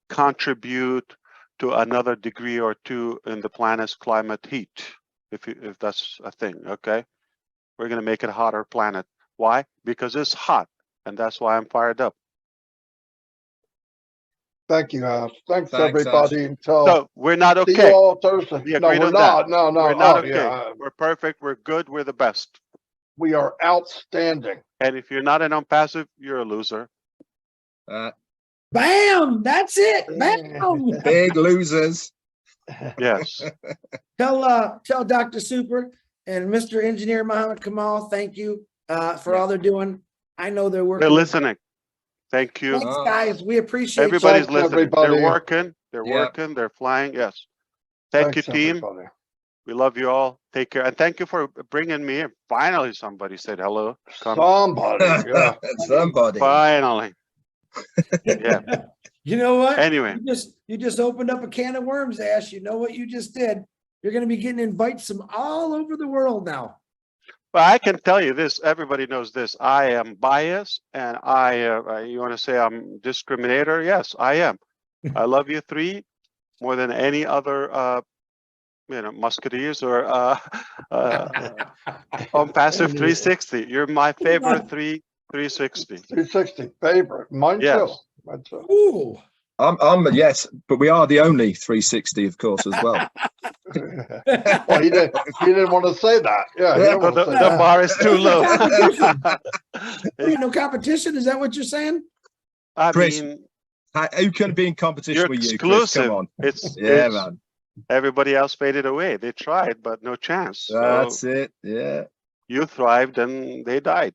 [SPEAKER 4] contribute to another degree or two in the planet's climate heat, if that's a thing, okay? We're going to make it a hotter planet. Why? Because it's hot, and that's why I'm fired up.
[SPEAKER 1] Thanks, Ash. Thanks,
[SPEAKER 2] Thanks,
[SPEAKER 1] everybody. Until
[SPEAKER 4] So we're not
[SPEAKER 1] see you
[SPEAKER 4] okay.
[SPEAKER 1] all Thursday.
[SPEAKER 4] We
[SPEAKER 1] No,
[SPEAKER 4] agreed
[SPEAKER 1] we're
[SPEAKER 4] on that.
[SPEAKER 1] not. No, no.
[SPEAKER 4] We're not
[SPEAKER 1] Oh,
[SPEAKER 4] okay.
[SPEAKER 1] yeah.
[SPEAKER 4] We're perfect. We're good. We're the best.
[SPEAKER 1] We are outstanding.
[SPEAKER 4] And if you're not an OnPassive, you're a loser.
[SPEAKER 3] Bam! That's it. Bam!
[SPEAKER 2] Big losers.
[SPEAKER 4] Yes.
[SPEAKER 3] Tell Dr. Super and Mr. Engineer Muhammad Kamal, thank you for all they're doing. I know they're working.
[SPEAKER 4] They're listening. Thank you.
[SPEAKER 3] Thanks, guys. We appreciate
[SPEAKER 4] Everybody's
[SPEAKER 1] Thanks,
[SPEAKER 4] listening.
[SPEAKER 1] everybody.
[SPEAKER 4] They're working. They're
[SPEAKER 2] Yeah.
[SPEAKER 4] working. They're flying. Yes. Thank you,
[SPEAKER 1] Thanks,
[SPEAKER 4] team.
[SPEAKER 1] everybody.
[SPEAKER 4] We love you all. Take care. And thank you for bringing me in. Finally, somebody said hello.
[SPEAKER 1] Somebody, yeah.
[SPEAKER 2] Somebody.
[SPEAKER 4] Finally. Yeah.
[SPEAKER 3] You know what?
[SPEAKER 4] Anyway.
[SPEAKER 3] You just opened up a can of worms, Ash. You know what you just did? You're going to be getting invites from all over the world now.
[SPEAKER 4] Well, I can tell you this. Everybody knows this. I am biased, and you want to say I'm discriminator? Yes, I am. I love you three more than any other, musketeers or OnPassive 360. You're my favorite 360.
[SPEAKER 1] 360 favorite. Mine
[SPEAKER 4] Yes.
[SPEAKER 1] too. Mine too.
[SPEAKER 3] Ooh.
[SPEAKER 2] Yes, but we are the only 360, of course, as well.
[SPEAKER 1] Well, he didn't want to say that. Yeah, he didn't want to say
[SPEAKER 4] The
[SPEAKER 1] that.
[SPEAKER 4] bar is too low.
[SPEAKER 3] No competition. Is that what you're saying?
[SPEAKER 4] I
[SPEAKER 2] Chris,
[SPEAKER 4] mean,
[SPEAKER 2] who can be in competition
[SPEAKER 4] you're
[SPEAKER 2] with you, Chris?
[SPEAKER 4] exclusive.
[SPEAKER 2] Come on.
[SPEAKER 4] It's
[SPEAKER 2] Man.
[SPEAKER 4] everybody else faded away. They tried, but no chance. So
[SPEAKER 2] That's it. Yeah.
[SPEAKER 4] you thrived and they died.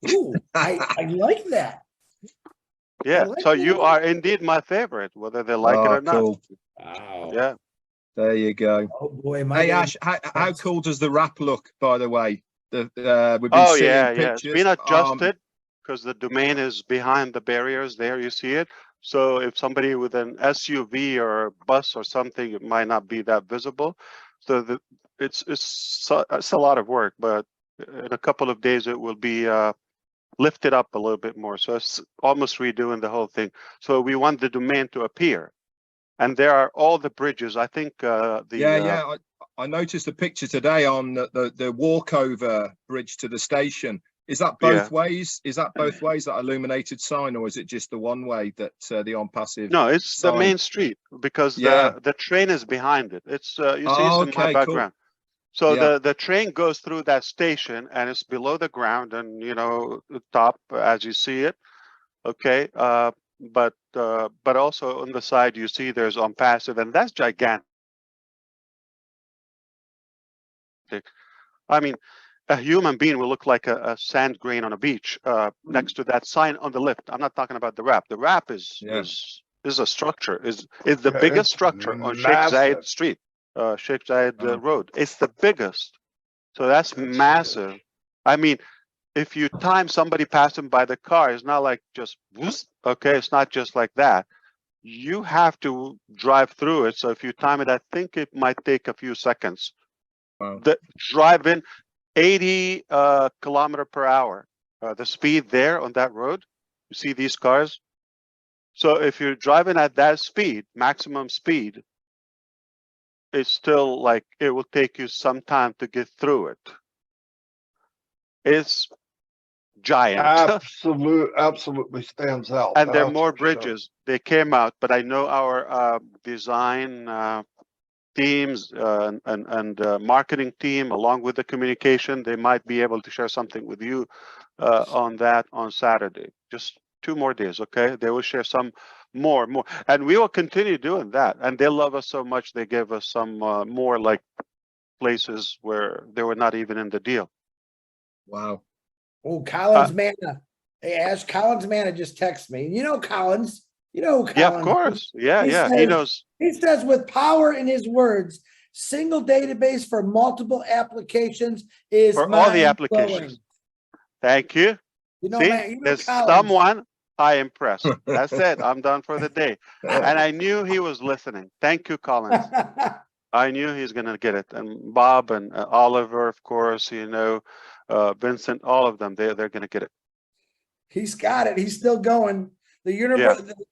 [SPEAKER 3] Ooh, I like that.
[SPEAKER 4] Yeah.
[SPEAKER 3] like
[SPEAKER 4] So
[SPEAKER 3] that.
[SPEAKER 4] you are indeed my favorite, whether they like it or not.
[SPEAKER 2] Cool.
[SPEAKER 3] Wow.
[SPEAKER 4] Yeah.
[SPEAKER 2] There you go.
[SPEAKER 3] Oh boy,
[SPEAKER 2] Hey, Ash, how cool does the wrap look, by the way? We've been seeing pictures.
[SPEAKER 4] It's been adjusted because the domain is behind the barriers there. You see it. So if somebody with an SUV or a bus or something, it might not be that visible. So it's a lot of work, but in a couple of days it will be lifted up a little bit more. So it's almost redoing the whole thing. So we want the domain to appear. And there are all the bridges. I think
[SPEAKER 2] I noticed a picture today on the walkover bridge to the station. Is that both ways? Is that both ways, that illuminated sign, or is it just the one way that the OnPassive?
[SPEAKER 4] No, it's
[SPEAKER 2] sign?
[SPEAKER 4] the main street, because the train is behind it. It's you see it's in my background. Cool. So the train goes through that station and it's below the ground, and you know, the top as you see it. Okay. But also on the side you see there's OnPassive, and that's gigantic. I mean, a human being will look like a sand grain on a beach next to that sign on the lift. I'm not talking about the wrap. The wrap is a structure, is the biggest structure on Sheikh Zayed Street, Sheikh Zayed Road. It's the biggest. So that's massive. I mean, if you time somebody passing by the car, it's not like just whoosh, okay, it's not just like that. You have to drive through it. So if you time it, I think it might take a few seconds. Wow. The driving 80 kilometer per hour, the speed there on that road, you see these cars. So if you're driving at that speed, maximum speed, it's still like it will take you some time to get through it. It's giant.
[SPEAKER 1] Absolutely stands out.
[SPEAKER 4] And there are more bridges. They came out, but I know our design teams and marketing team, along with the communication, they might be able to share something with you on that on Saturday. Just 2 more days, okay? They will share some more, and we will continue doing that. And they love us so much, they gave us some more like places where they were not even in the deal.
[SPEAKER 2] Wow.
[SPEAKER 3] Oh, Collins Manna. Hey, Ash, Collins Manna just texted me. You know Collins. You know Collins.
[SPEAKER 4] Yeah, of course. Yeah, he knows.
[SPEAKER 3] He says, with power in his words, single database for multiple applications is
[SPEAKER 4] for all the applications. Thank you.
[SPEAKER 3] You know,
[SPEAKER 4] see,
[SPEAKER 3] man, you know
[SPEAKER 4] there's
[SPEAKER 3] Collins.
[SPEAKER 4] someone I impressed. That's it. I'm done for the day. And I knew he was listening. Thank you, Collins. I knew he's going to get it. And Bob and Oliver, of course, you know, Vincent, all of them, they're going to get it.
[SPEAKER 3] He's got it. He's still going. The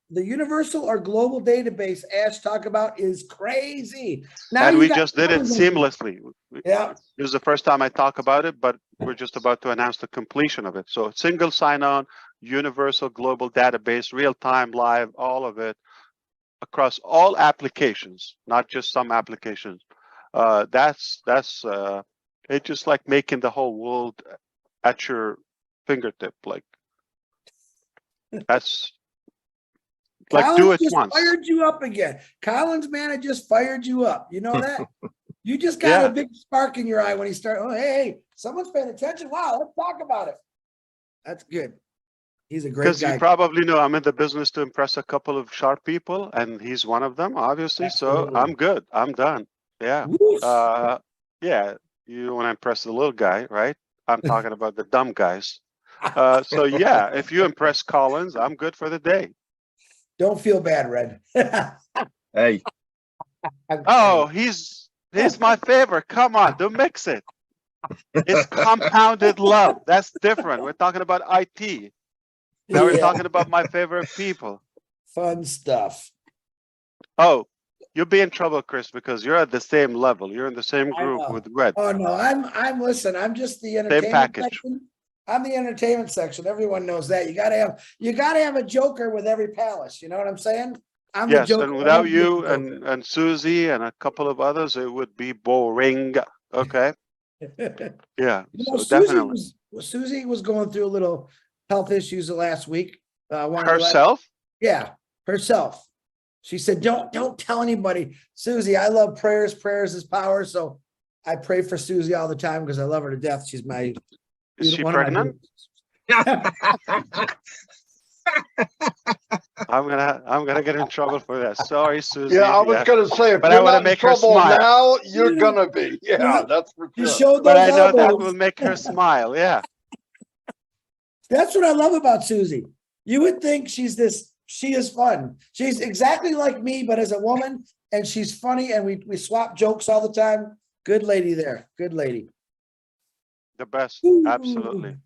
[SPEAKER 3] universal or global database Ash talk about is crazy. Now
[SPEAKER 4] and we just did it seamlessly.
[SPEAKER 3] Yeah.
[SPEAKER 4] This is the first time I talk about it, but we're just about to announce the completion of it. So single sign-on, universal global database, real-time, live, all of it across all applications, not just some applications. That's it's just like making the whole world at your fingertip. Like that's like
[SPEAKER 3] Collins
[SPEAKER 4] do it
[SPEAKER 3] just
[SPEAKER 4] once.
[SPEAKER 3] Fired you up again. Collins Manna just fired you up. You know that? You just got a big spark in your eye when he started. Oh, hey, someone's paying attention. Wow, let's talk about it. That's good. He's a great guy.
[SPEAKER 4] Because you probably know I'm in the business to impress a couple of sharp people, and he's one of them, obviously. Absolutely. So I'm good. I'm done. Yeah. Yeah. You want to impress the little guy, right? I'm talking about the dumb guys. So yeah, if you impress Collins, I'm good for the day.
[SPEAKER 3] Don't feel bad, Red.
[SPEAKER 2] Hey.
[SPEAKER 4] Oh, he's my favorite. Come on, don't mix it. It's compounded love. That's different. We're talking about IT. Now we're talking about my favorite people.
[SPEAKER 3] Fun stuff.
[SPEAKER 4] Oh, you'll be in trouble, Chris, because you're at the same level. You're in the same group with Red.
[SPEAKER 3] Oh no, listen, I'm just the entertainment section. I'm the entertainment section. Everyone knows that. You gotta have a joker with every palace. You know what I'm saying? I'm the joker.
[SPEAKER 4] And without you and Susie and a couple of others, it would be boring. Okay. Yeah.
[SPEAKER 3] You know,
[SPEAKER 4] so definitely.
[SPEAKER 3] Susie was going through a little health issues the last week.
[SPEAKER 4] Herself?
[SPEAKER 3] Yeah, herself. She said, don't tell anybody. Susie, I love prayers. Prayers is power. So I pray for Susie all the time because I love her to death. She's my.
[SPEAKER 4] Is she pregnant? I'm gonna get in trouble for that. Sorry, Susie.
[SPEAKER 1] Yeah, I was gonna say,
[SPEAKER 4] but I want to make her smile.
[SPEAKER 1] Now you're gonna be. Yeah, that's for sure.
[SPEAKER 4] But I know that will make her smile. Yeah.
[SPEAKER 3] That's what I love about Susie. You would think she is fun. She's exactly like me, but as a woman, and she's funny, and we swap jokes all the time. Good lady there. Good lady.
[SPEAKER 4] The best,
[SPEAKER 3] Ooh.
[SPEAKER 4] absolutely.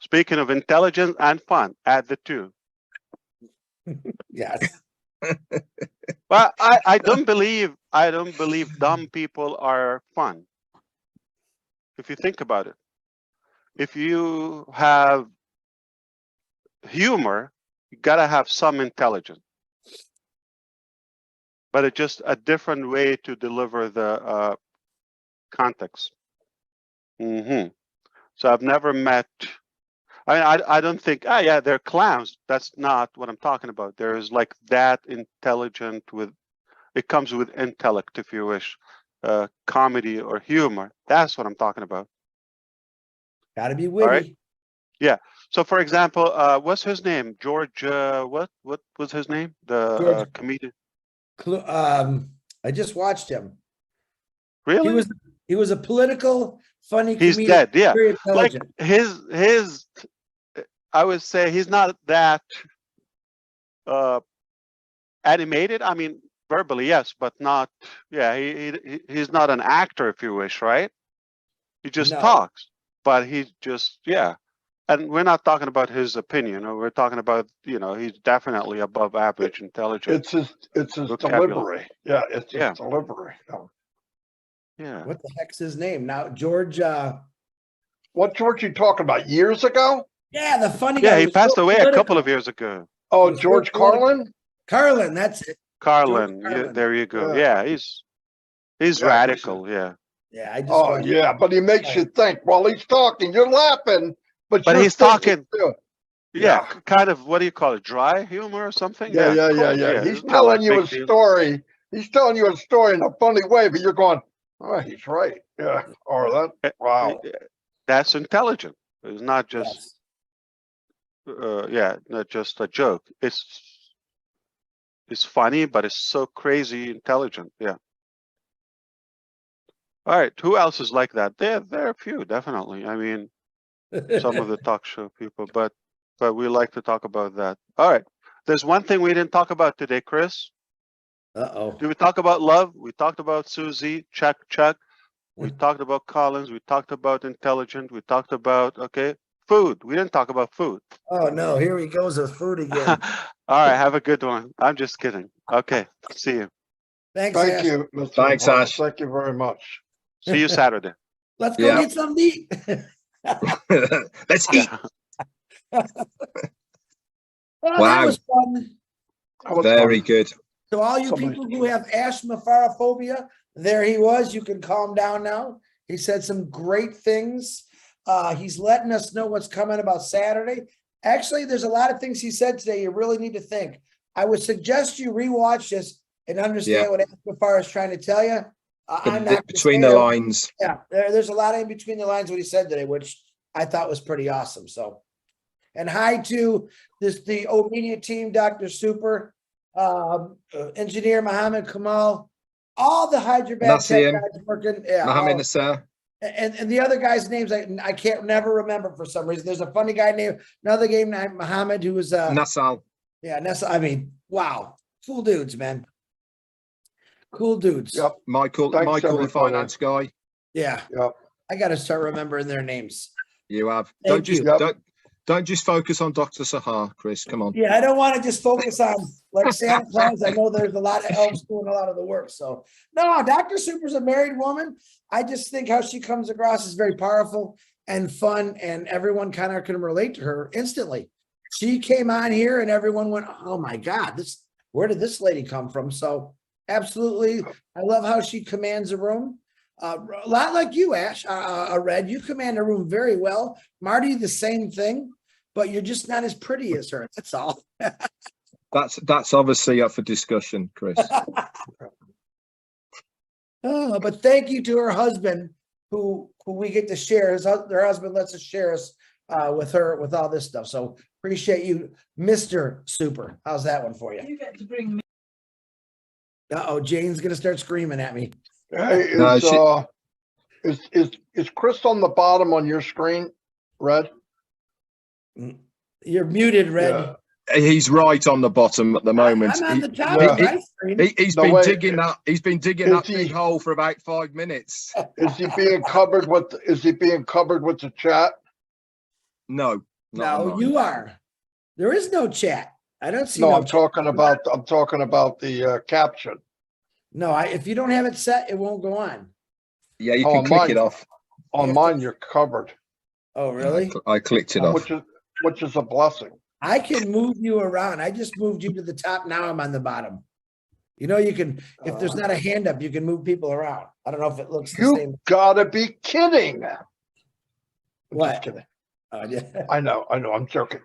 [SPEAKER 4] Speaking of intelligence and fun, add the two.
[SPEAKER 3] Yes.
[SPEAKER 4] But I don't believe dumb people are fun. If you think about it, if you have humor, you gotta have some intelligence. But it's just a different way to deliver the context. So I've never met. I don't think. Ah, yeah, they're clowns. That's not what I'm talking about. There's like that intelligent with. It comes with intellect, if you wish, comedy or humor. That's what I'm talking about.
[SPEAKER 3] Gotta be
[SPEAKER 4] All right.
[SPEAKER 3] witty.
[SPEAKER 4] Yeah. So, for example, what's his name? George. What was his name? The
[SPEAKER 3] George.
[SPEAKER 4] comedian.
[SPEAKER 3] I just watched him.
[SPEAKER 4] Really?
[SPEAKER 3] He was a political, funny
[SPEAKER 4] He's
[SPEAKER 3] comedian.
[SPEAKER 4] dead. Yeah.
[SPEAKER 3] Very
[SPEAKER 4] Like
[SPEAKER 3] intelligent.
[SPEAKER 4] his. I would say he's not that animated. I mean, verbally, yes, but not. Yeah, he's not an actor, if you wish, right? He just
[SPEAKER 3] No.
[SPEAKER 4] talks, but he's just And we're not talking about his opinion, or we're talking about he's definitely above average intelligence.
[SPEAKER 1] It's his
[SPEAKER 4] vocabulary.
[SPEAKER 1] delivery. Yeah, it's his delivery.
[SPEAKER 4] Yeah.
[SPEAKER 3] What the heck's his name now? George.
[SPEAKER 1] What George you talking about? Years ago?
[SPEAKER 3] Yeah, the funny
[SPEAKER 4] Yeah,
[SPEAKER 3] guy.
[SPEAKER 4] he
[SPEAKER 3] was
[SPEAKER 4] passed
[SPEAKER 3] so
[SPEAKER 4] away a couple
[SPEAKER 3] political.
[SPEAKER 4] of years ago.
[SPEAKER 1] Oh,
[SPEAKER 3] He's so
[SPEAKER 1] George
[SPEAKER 3] political.
[SPEAKER 1] Carlin?
[SPEAKER 3] Carlin, that's it.
[SPEAKER 4] Carlin,
[SPEAKER 3] Carlin.
[SPEAKER 4] there you go.
[SPEAKER 1] Yeah.
[SPEAKER 4] Yeah, he's radical. Yeah.
[SPEAKER 3] Yeah, I just.
[SPEAKER 1] Oh, yeah, but he makes you think. While he's talking, you're laughing, but you're
[SPEAKER 4] he's
[SPEAKER 1] thinking
[SPEAKER 4] talking.
[SPEAKER 1] too.
[SPEAKER 4] Yeah, kind of, what do you call it? Dry humor or something?
[SPEAKER 1] Yeah.
[SPEAKER 4] It's
[SPEAKER 1] He's
[SPEAKER 4] not
[SPEAKER 1] telling
[SPEAKER 4] like
[SPEAKER 1] you a
[SPEAKER 4] big deal.
[SPEAKER 1] story. He's telling you a story in a funny way, but you're going, oh, he's right. Yeah. Or that. Wow.
[SPEAKER 4] That's intelligent. It's not just, not just a joke. It's funny, but it's so crazy intelligent. Yeah. All right. Who else is like that? There are a few, definitely. I mean, some of the talk show people, but we like to talk about that. All right. There's one thing we didn't talk about today, Chris.
[SPEAKER 3] Uh-oh.
[SPEAKER 4] Did we talk about love? We talked about Susie. Check. We talked about Collins. We talked about intelligent. We talked about food. We didn't talk about food.
[SPEAKER 3] Oh no, here he goes with food again.
[SPEAKER 4] All right. Have a good one. I'm just kidding. Okay. See you.
[SPEAKER 3] Thanks,
[SPEAKER 1] Thank
[SPEAKER 3] Ash.
[SPEAKER 1] you, Mr.
[SPEAKER 2] Thanks,
[SPEAKER 1] Mufareh.
[SPEAKER 2] Ash.
[SPEAKER 1] Thank you very much.
[SPEAKER 4] See you Saturday.
[SPEAKER 3] Let's go get something to eat.
[SPEAKER 2] Let's eat.
[SPEAKER 3] Well, that was fun.
[SPEAKER 1] That was
[SPEAKER 2] Very
[SPEAKER 1] fun.
[SPEAKER 2] good.
[SPEAKER 3] So all you people who have ashmapharophobia, there he was. You can calm down now. He said some great things. He's letting us know what's coming about Saturday. Actually, there's a lot of things he said today you really need to think. I would suggest you rewatch this and understand what Ashmafar is trying to tell you. I'm not
[SPEAKER 2] between the lines.
[SPEAKER 3] Yeah, there's a lot in between the lines what he said today, which I thought was pretty awesome. So, and hi to the O-Media team, Dr. Super, engineer Mohammed Kamal, all the Hyderabad tech guys working. Yeah,
[SPEAKER 2] Mohammed Nasser.
[SPEAKER 3] And the other guy's names I can't never remember for some reason. There's a funny guy named another game named Mohammed who was
[SPEAKER 2] Nassal.
[SPEAKER 3] Yeah, Nassal. I mean, wow, cool dudes, man. Cool dudes.
[SPEAKER 1] Yep.
[SPEAKER 2] Michael, the finance guy.
[SPEAKER 3] Yeah.
[SPEAKER 1] Yep.
[SPEAKER 3] I got to start remembering their names.
[SPEAKER 2] You have.
[SPEAKER 3] Thank
[SPEAKER 2] Don't just focus on Dr. Sahar, Chris. Come on.
[SPEAKER 3] Yeah, I don't want to just focus on like Santa Claus. I know there's a lot of elves doing a lot of the work. So no, Dr. Super's a married woman. I just think how she comes across is very powerful and fun, and everyone kind of can relate to her instantly. She came on here and everyone went, "Oh my God, where did this lady come from?" So absolutely, I love how she commands a room. A lot like you, Ash, Red, you command a room very well. Marty, the same thing, but you're just not as pretty as her. That's all.
[SPEAKER 2] That's obviously up for discussion, Chris.
[SPEAKER 3] Oh, but thank you to her husband, who we get to share. Her husband lets us share us with her with all this stuff. So appreciate you, Mr. Super. How's that one for you?
[SPEAKER 5] You get to bring me.
[SPEAKER 3] Uh-oh, Jane's gonna start screaming at me.
[SPEAKER 1] Hey, is Chris on the bottom on your screen, Red?
[SPEAKER 3] You're muted, Red.
[SPEAKER 1] Yeah.
[SPEAKER 2] He's right on the bottom at the moment.
[SPEAKER 3] I'm on the top
[SPEAKER 1] Yeah.
[SPEAKER 3] of my
[SPEAKER 2] He's
[SPEAKER 1] No,
[SPEAKER 2] been
[SPEAKER 1] wait,
[SPEAKER 2] digging that. He's been digging
[SPEAKER 1] is
[SPEAKER 2] that
[SPEAKER 1] he-
[SPEAKER 2] big hole for about 5 minutes.
[SPEAKER 1] Is he being covered with the chat?
[SPEAKER 2] No, not on
[SPEAKER 3] No,
[SPEAKER 2] mine.
[SPEAKER 3] you are. There is no chat. I don't see
[SPEAKER 1] No,
[SPEAKER 3] no
[SPEAKER 1] I'm
[SPEAKER 3] chat.
[SPEAKER 1] talking about the caption.
[SPEAKER 3] No, if you don't have it set, it won't go on.
[SPEAKER 2] Yeah, you
[SPEAKER 1] Oh,
[SPEAKER 2] can click
[SPEAKER 1] mine.
[SPEAKER 2] it off.
[SPEAKER 1] On
[SPEAKER 3] have to-
[SPEAKER 1] mine, you're covered,
[SPEAKER 3] Oh, really?
[SPEAKER 2] I clicked it off.
[SPEAKER 1] which is a blessing.
[SPEAKER 3] I can move you around. I just moved you to the top. Now I'm on the bottom. You know, you can, if there's not a hand up, you can move people around. I don't know if it looks the
[SPEAKER 1] You
[SPEAKER 3] same.
[SPEAKER 1] gotta be kidding. I'm
[SPEAKER 3] What?
[SPEAKER 1] just kidding.
[SPEAKER 3] Oh, yeah.
[SPEAKER 1] I know, I'm joking.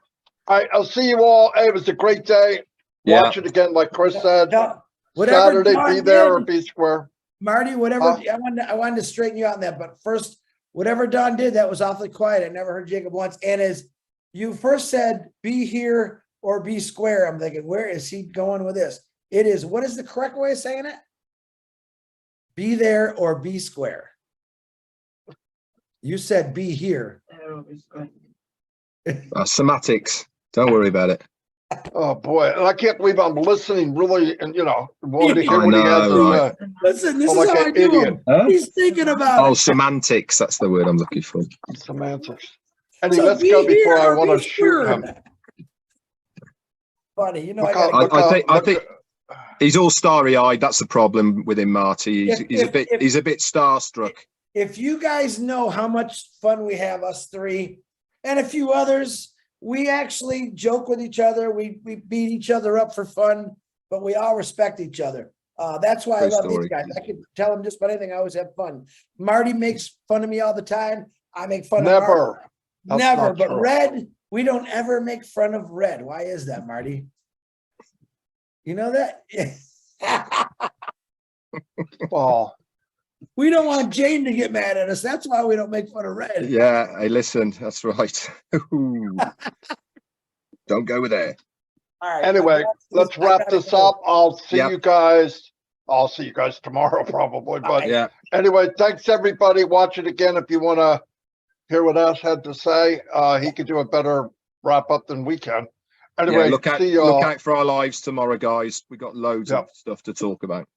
[SPEAKER 1] All right, I'll see you all. Hey, it was a great day.
[SPEAKER 2] Yeah.
[SPEAKER 1] Watch it again, like Chris said.
[SPEAKER 3] No, whatever
[SPEAKER 1] Saturday,
[SPEAKER 3] Dawn
[SPEAKER 1] be there or
[SPEAKER 3] did,
[SPEAKER 1] be square.
[SPEAKER 3] Marty, whatever,
[SPEAKER 1] Huh?
[SPEAKER 3] I wanted to straighten you out on that, but first, whatever Don did, that was awfully quiet. I never heard Jacob once. And as you first said, be here or be square, I'm thinking, where is he going with this? It is, what is the correct way of saying it? Be there or be square. You said be here.
[SPEAKER 2] Semantics. Don't worry about it.
[SPEAKER 1] Oh, boy, and I can't believe I'm listening really, and wanting to hear
[SPEAKER 2] I
[SPEAKER 1] what he has to
[SPEAKER 2] know,
[SPEAKER 1] say.
[SPEAKER 3] Listen, this
[SPEAKER 1] Oh,
[SPEAKER 3] is
[SPEAKER 1] like
[SPEAKER 3] how I
[SPEAKER 1] an
[SPEAKER 3] do
[SPEAKER 1] idiot.
[SPEAKER 3] him.
[SPEAKER 2] Huh?
[SPEAKER 3] He's thinking about
[SPEAKER 2] Oh,
[SPEAKER 3] it.
[SPEAKER 2] semantics. That's the word I'm looking for.
[SPEAKER 1] Semantics. Anyway,
[SPEAKER 3] So
[SPEAKER 1] let's
[SPEAKER 3] be
[SPEAKER 1] go before
[SPEAKER 3] here
[SPEAKER 1] I
[SPEAKER 3] or
[SPEAKER 1] want to
[SPEAKER 3] be
[SPEAKER 1] shoot
[SPEAKER 3] square.
[SPEAKER 1] him.
[SPEAKER 3] Funny, you know,
[SPEAKER 1] Look
[SPEAKER 3] I gotta
[SPEAKER 1] out,
[SPEAKER 2] I
[SPEAKER 1] look
[SPEAKER 2] think
[SPEAKER 1] out.
[SPEAKER 2] he's all starry-eyed. That's the problem with him, Marty. He's a bit starstruck.
[SPEAKER 3] if you guys know how much fun we have, us three and a few others, we actually joke with each other. We beat each other up for fun, but we all respect each other. That's why I
[SPEAKER 2] True
[SPEAKER 3] love
[SPEAKER 2] story.
[SPEAKER 3] these guys. I can tell them just about anything. I always have fun. Marty makes fun of me all the time. I make fun of Marty.
[SPEAKER 1] Never. That's
[SPEAKER 3] Never.
[SPEAKER 1] not
[SPEAKER 3] But
[SPEAKER 1] true.
[SPEAKER 3] Red, we don't ever make fun of Red. Why is that, Marty? You know that?
[SPEAKER 1] Well,
[SPEAKER 3] We don't want Jane to get mad at us. That's why we don't make fun of Red.
[SPEAKER 2] Yeah, hey, listen, that's right. Don't go there.
[SPEAKER 3] All right.
[SPEAKER 1] anyway, let's wrap this up. I'll see
[SPEAKER 2] Yep.
[SPEAKER 1] you guys. I'll see you guys tomorrow probably, but
[SPEAKER 2] Yeah,
[SPEAKER 1] anyway, thanks everybody. Watch it again if you want to hear what Ash had to say. He could do a better wrap up than we can. Anyway,
[SPEAKER 2] yeah. Look
[SPEAKER 1] see y'all.
[SPEAKER 2] out for our lives tomorrow, guys. We got loads
[SPEAKER 1] Yep.
[SPEAKER 2] of stuff to talk about.